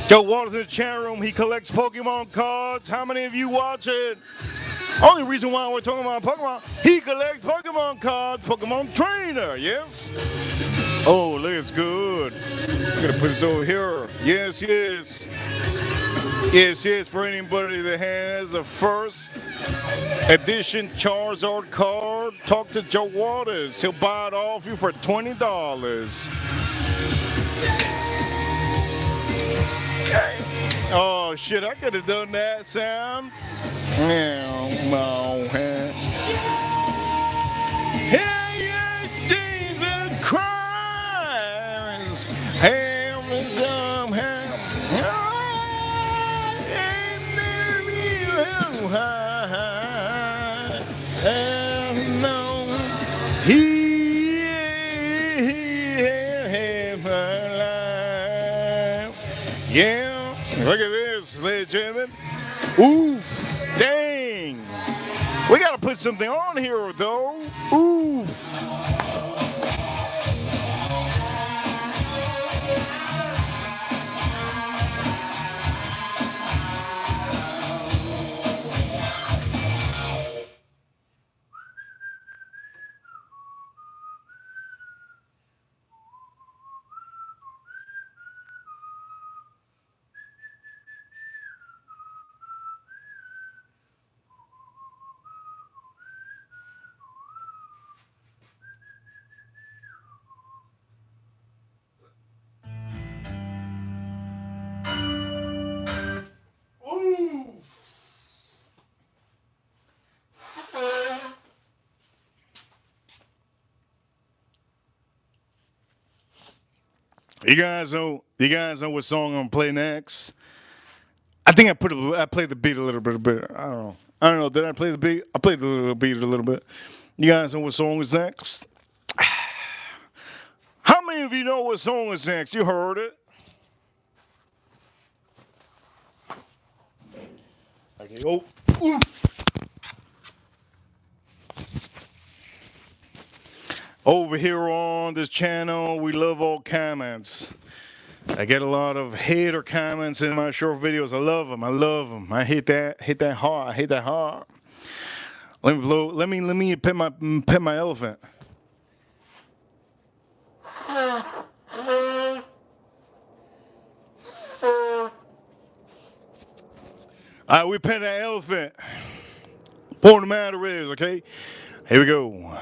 Joe Waters in the chat room. He collects Pokemon cards. How many of you watch it? Only reason why we're talking about Pokemon, he collects Pokemon cards, Pokemon trainer, yes? Oh, look, it's good. I'm gonna put this over here. Yes, yes. Yes, yes, for anybody that has a first edition Charizard card, talk to Joe Waters. He'll buy it off you for $20. Oh shit, I could have done that sound. Jesus Christ. Yeah, look at this, ladies and gentlemen. Oof, dang. We gotta put something on here though. Oof. You guys know what song I'm gonna play next? I think I played the beat a little bit. I don't know. Did I play the beat? I played the little beat a little bit. You guys know what song is next? How many of you know what song is next? You heard it. Okay. Oh. Ooh. Over here on this channel, we love all comments. I get a lot of hater comments in my short videos. I love them. I love them. I hit that hard. I hit that hard. Let me pet my elephant. All right, we pet that elephant. Point the matter is, okay? Here we go.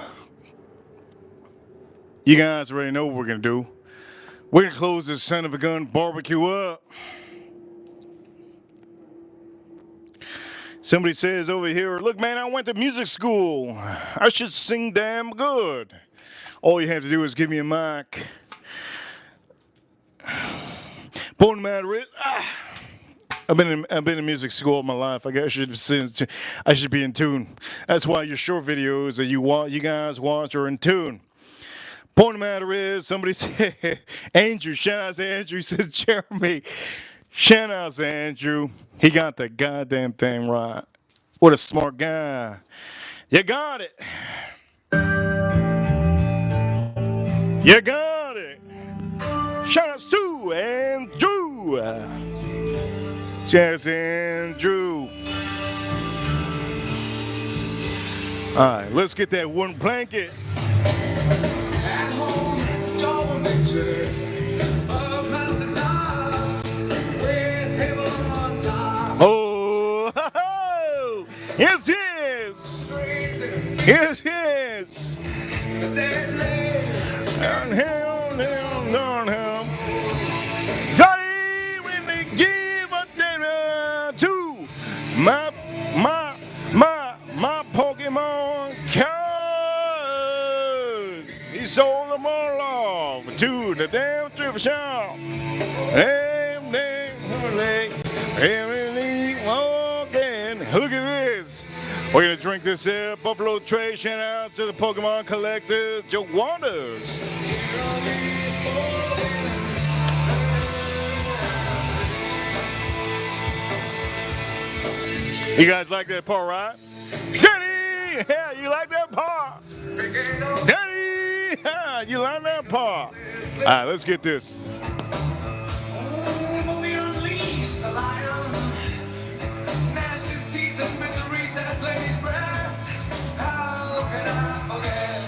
You guys already know what we're gonna do. We're gonna close this son of a gun barbecue up. Somebody says over here, look man, I went to music school. I should sing damn good. All you have to do is give me a mic. Point the matter is, I've been in music school all my life. I guess I should be in tune. That's why your short videos that you guys watch are in tune. Point of the matter is, somebody said, Andrew, shout out to Andrew, he says, Jeremy, shout out to Andrew. He got the goddamn thing right. What a smart guy. You got it. You got it. Shout out to Andrew. Shout out to Andrew. All right, let's get that one blanket. Oh, yes, yes, yes, yes. Downhill, down, downhill. Johnny, when they give a dinner to my, my Pokemon cards. He sold them all off to the damn thrift shop. Damn, everything walking. Look at this. We're gonna drink this here. Buffalo Trace. Shout out to the Pokemon collectors, Joe Wanders. You guys like that part, right? Danny! Yeah, you like that part? Danny! Yeah, you like that part? All right, let's get this. We unleash the lion. Gnash his teeth and bit the recessed lady's breast. How can I forget?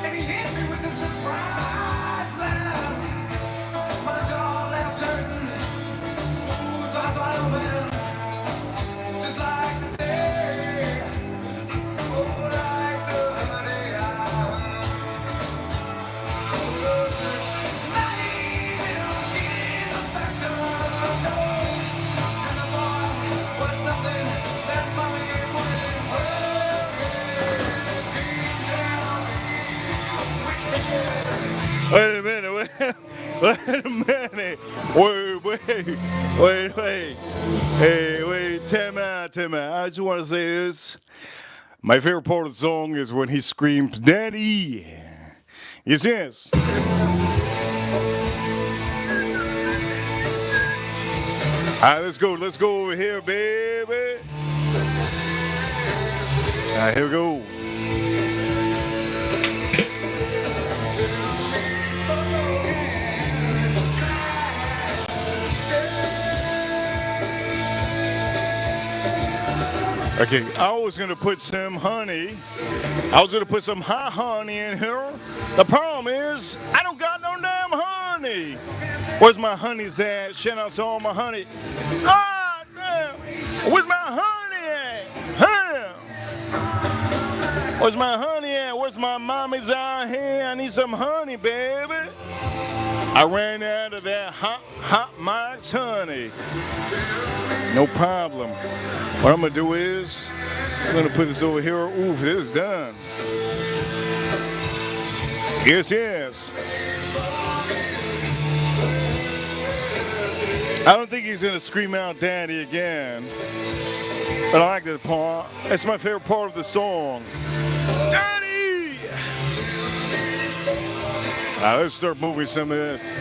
And he hit me with the surprise left. My jaw left hurting. So I thought I went just like the day. Oh, like the day I Wait a minute, wait a minute. Wait. Hey, wait, time out. I just want to say this. My favorite part of the song is when he screams, Daddy. Yes. All right, let's go over here, baby. All right, here we go. Okay, I was gonna put some honey. I was gonna put some hot honey in here. The problem is, I don't got no damn honey. Where's my honey's at? Shout out to all my honey. Ah, damn. Where's my honey at? Huh? Where's my honey at? Where's my mommy's out here? I need some honey, baby. I ran out of that hot Mike's honey. No problem. What I'm gonna do is, I'm gonna put this over here. Ooh, this is done. Yes. I don't think he's gonna scream out Daddy again. But I like that part. That's my favorite part of the song. Daddy! All right, let's start moving some of this.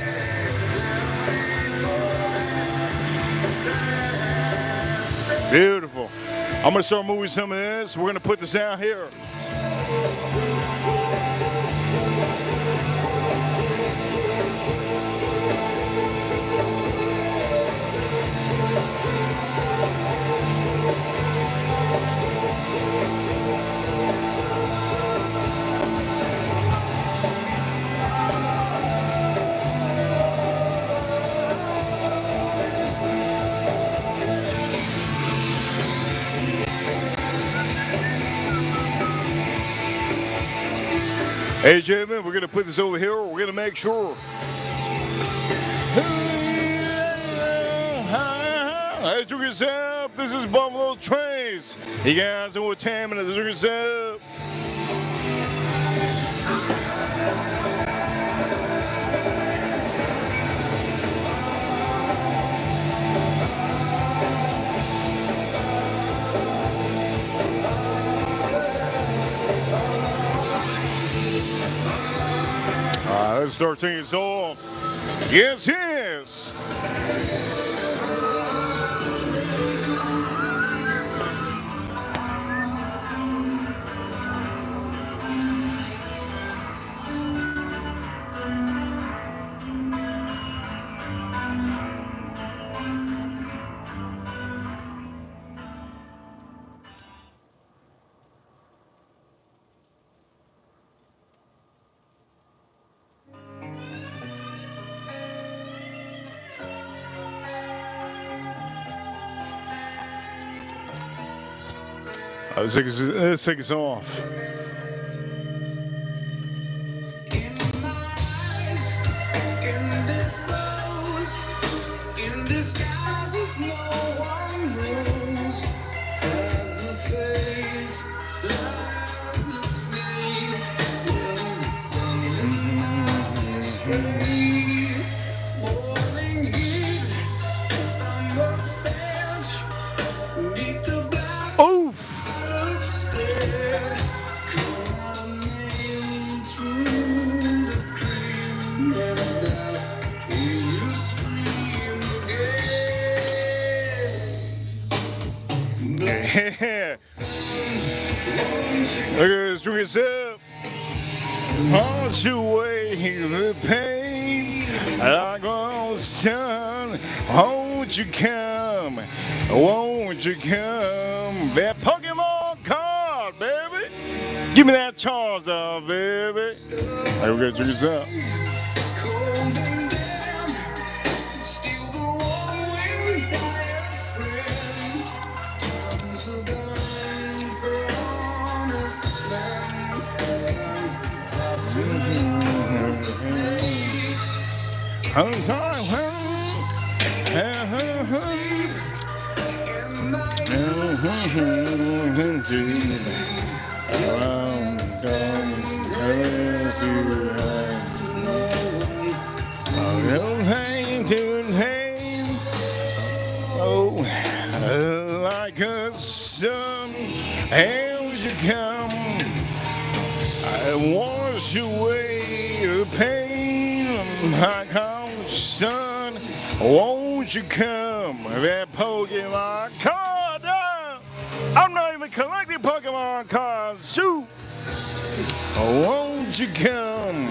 Beautiful. I'm gonna start moving some of this. We're gonna put this out here. Hey, gentlemen, we're going to put this over here. We're going to make sure. Hey, drink yourself. This is Buffalo Trace. You guys know what time it is. Drink yourself. Let's start taking this off. Yes. Let's take us off. Let's drink this up. Wash away the pain like a sun. Won't you come? Won't you come? That Pokemon card, baby. Give me that Charizard, baby. Hey, we gotta drink this up. Cold and damp, still the warm winds I have friend. Times are gone for honest man's sake. Thoughts of the snakes. And like a sun, as you come, I wash away the pain like a sun. Won't you come? That Pokemon card. I'm not even collecting Pokemon cards. Shoot. Won't you come?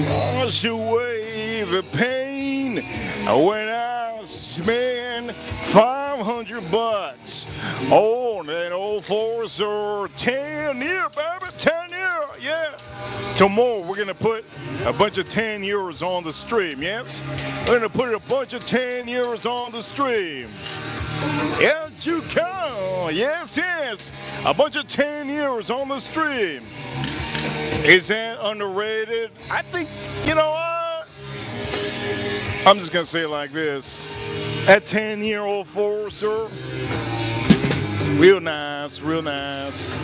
Wash away the pain when I spend $500 on an old Forza 10 year, baby, 10 year, yeah. Tomorrow we're gonna put a bunch of 10 years on the stream, yes? We're gonna put a bunch of 10 years on the stream. Yes, you come. Yes, yes. A bunch of 10 years on the stream. Is that underrated? I think, you know what? I'm just going to say it like this. That 10-year-old Forza, real nice, real nice.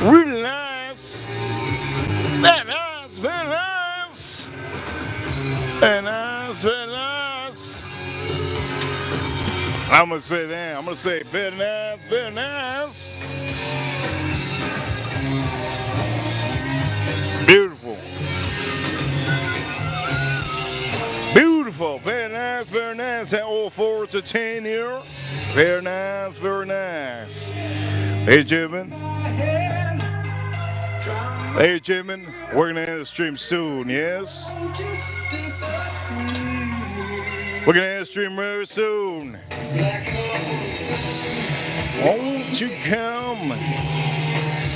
Really nice. Very nice, very nice. Very nice, very nice. I'm going to say that. I'm going to say very nice, very nice. Beautiful. Beautiful. Very nice, very nice. That old Forza 10 year. Very nice, very nice. Hey, gentlemen. Hey, gentlemen. We're going to end the stream soon, yes? We're going to end the stream very soon. Won't you come?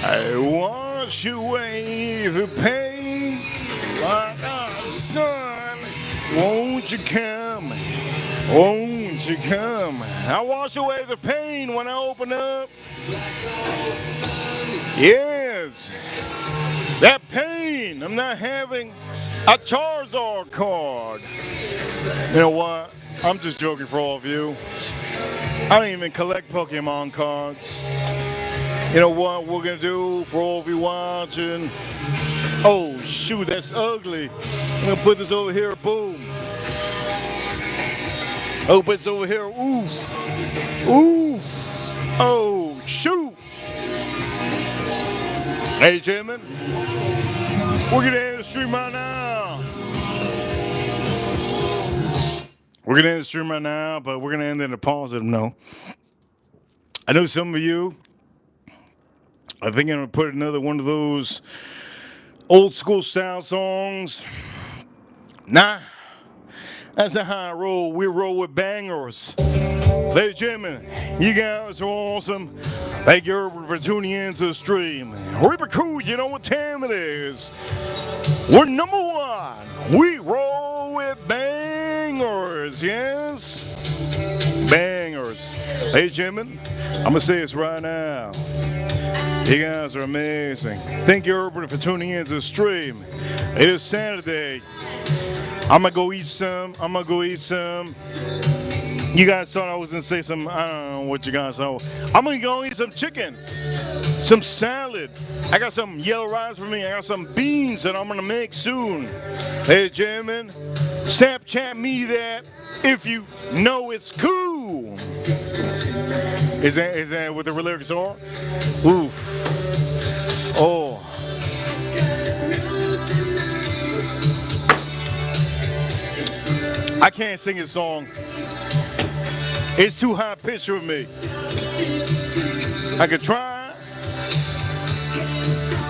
I wash away the pain like a sun. Won't you come? Won't you come? I wash away the pain when I open up. Yes. That pain. I'm not having a Charizard card. You know what? I'm just joking for all of you. I don't even collect Pokemon cards. You know what we're gonna do for all of you watching? Oh shoot, that's ugly. I'm gonna put this over here, boom. Oh, but it's over here, oof. Oof. Oh shoot. Hey gentlemen, we're gonna end the stream right now. We're gonna end the stream right now, but we're gonna end it in a positive note. I know some of you, I think I'm gonna put another one of those old school style songs. Nah, that's not how I roll. We roll with bangers. Ladies and gentlemen, you guys are awesome. Thank you for tuning in to the stream. Reaper Crew, you know what time it is. We're number one. We roll with bangers, yes? Bangers. Ladies and gentlemen, I'm gonna say this right now. You guys are amazing. Thank you everybody for tuning in to the stream. It is Saturday. I'm gonna go eat some. You guys thought I was gonna say some, I don't know what you guys thought. I'm gonna go eat some chicken, some salad. I got some yellow rice for me. I got some beans that I'm gonna make soon. Hey, gentlemen, Snapchat me that if you know it's cool. Is that what the lyrics are? Oof. Oh. I can't sing this song. It's too high pitched for me. I could try,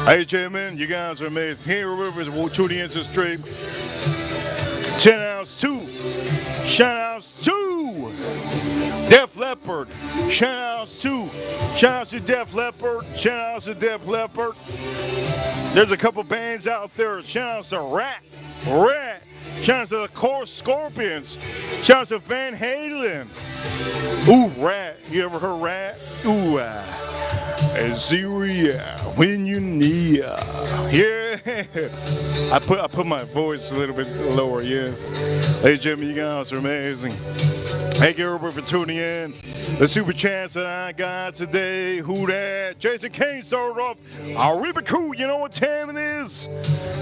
Hey, gentlemen, you guys are amazing. Here, Rivers will tuning into the stream. Shout outs to Def Leppard. Shout outs to Def Leppard. Shout outs to Def Leppard. There's a couple bands out there. Shout outs to Rat. Shout outs to the Core Scorpions. Shout outs to Van Halen. Ooh, Rat. You ever heard Rat? Ooh, Syria, when you need. Yeah. I put my voice a little bit lower, yes. Hey, Jimmy, you guys are amazing. Thank you, everybody, for tuning in. The super chats that I got today. Who that? Jason Kane started off. Our Reba Cool, you know what time it is?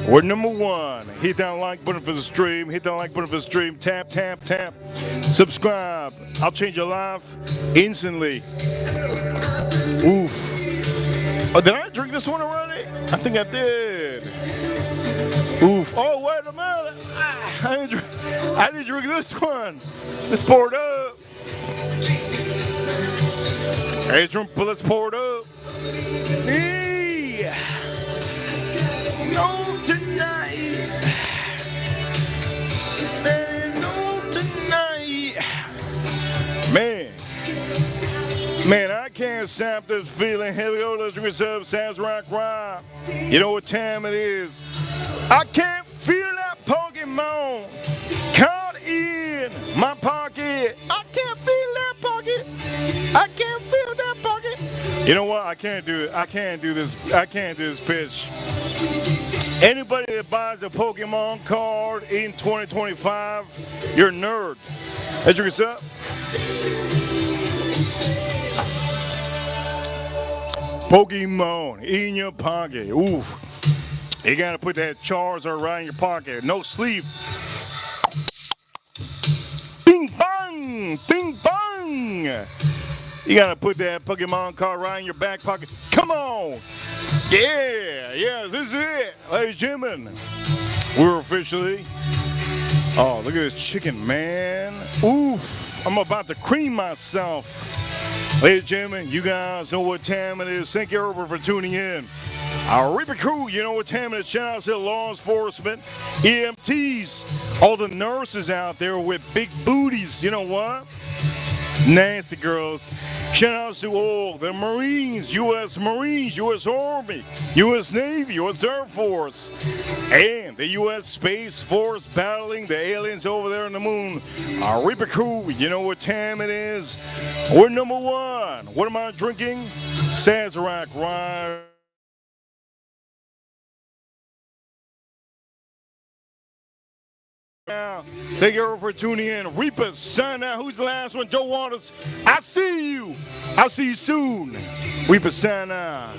We're number one. Hit that like button for the stream. Hit that like button for the stream. Tap, tap, tap. Subscribe. I'll change your life instantly. Oof. Oh, did I drink this one already? I think I did. Oof. Oh, wait a minute. I didn't drink this one. Let's pour it up. Hey, let's pour it up. Hey. No tonight. No tonight. Man, I can't stop this feeling. Here we go, let's drink this up. Sounds rock. You know what time it is. I can't feel that Pokemon caught in my pocket. I can't feel that pocket. I can't feel that pocket. You know what? I can't do it. I can't do this pitch. Anybody that buys a Pokemon card in 2025, you're a nerd. Let's drink this up. Pokemon in your pocket. Oof. You gotta put that Charizard right in your pocket. No sleep. Bing bang! Bing bang! You gotta put that Pokemon card right in your back pocket. Come on! Yeah, this is it. Ladies and gentlemen, we're officially. Oh, look at this chicken, man. Oof. I'm about to cream myself. Ladies and gentlemen, you guys know what time it is. Thank you, everyone, for tuning in. Our Reaper crew, you know what time it is. Shout out to law enforcement, EMTs, all the nurses out there with big booties. You know what? Nasty girls. Shout out to all the Marines, U.S. Army, U.S. Navy, U.S. Air Force, and the U.S. Space Force battling the aliens over there on the moon. Our Reaper crew, you know what time it is. We're number one. What am I drinking? Sazerac Rye. Thank you all for tuning in. Reaper, sign out. Who's the last one? Joe Waters. I see you. I'll see you soon. Reaper, sign out.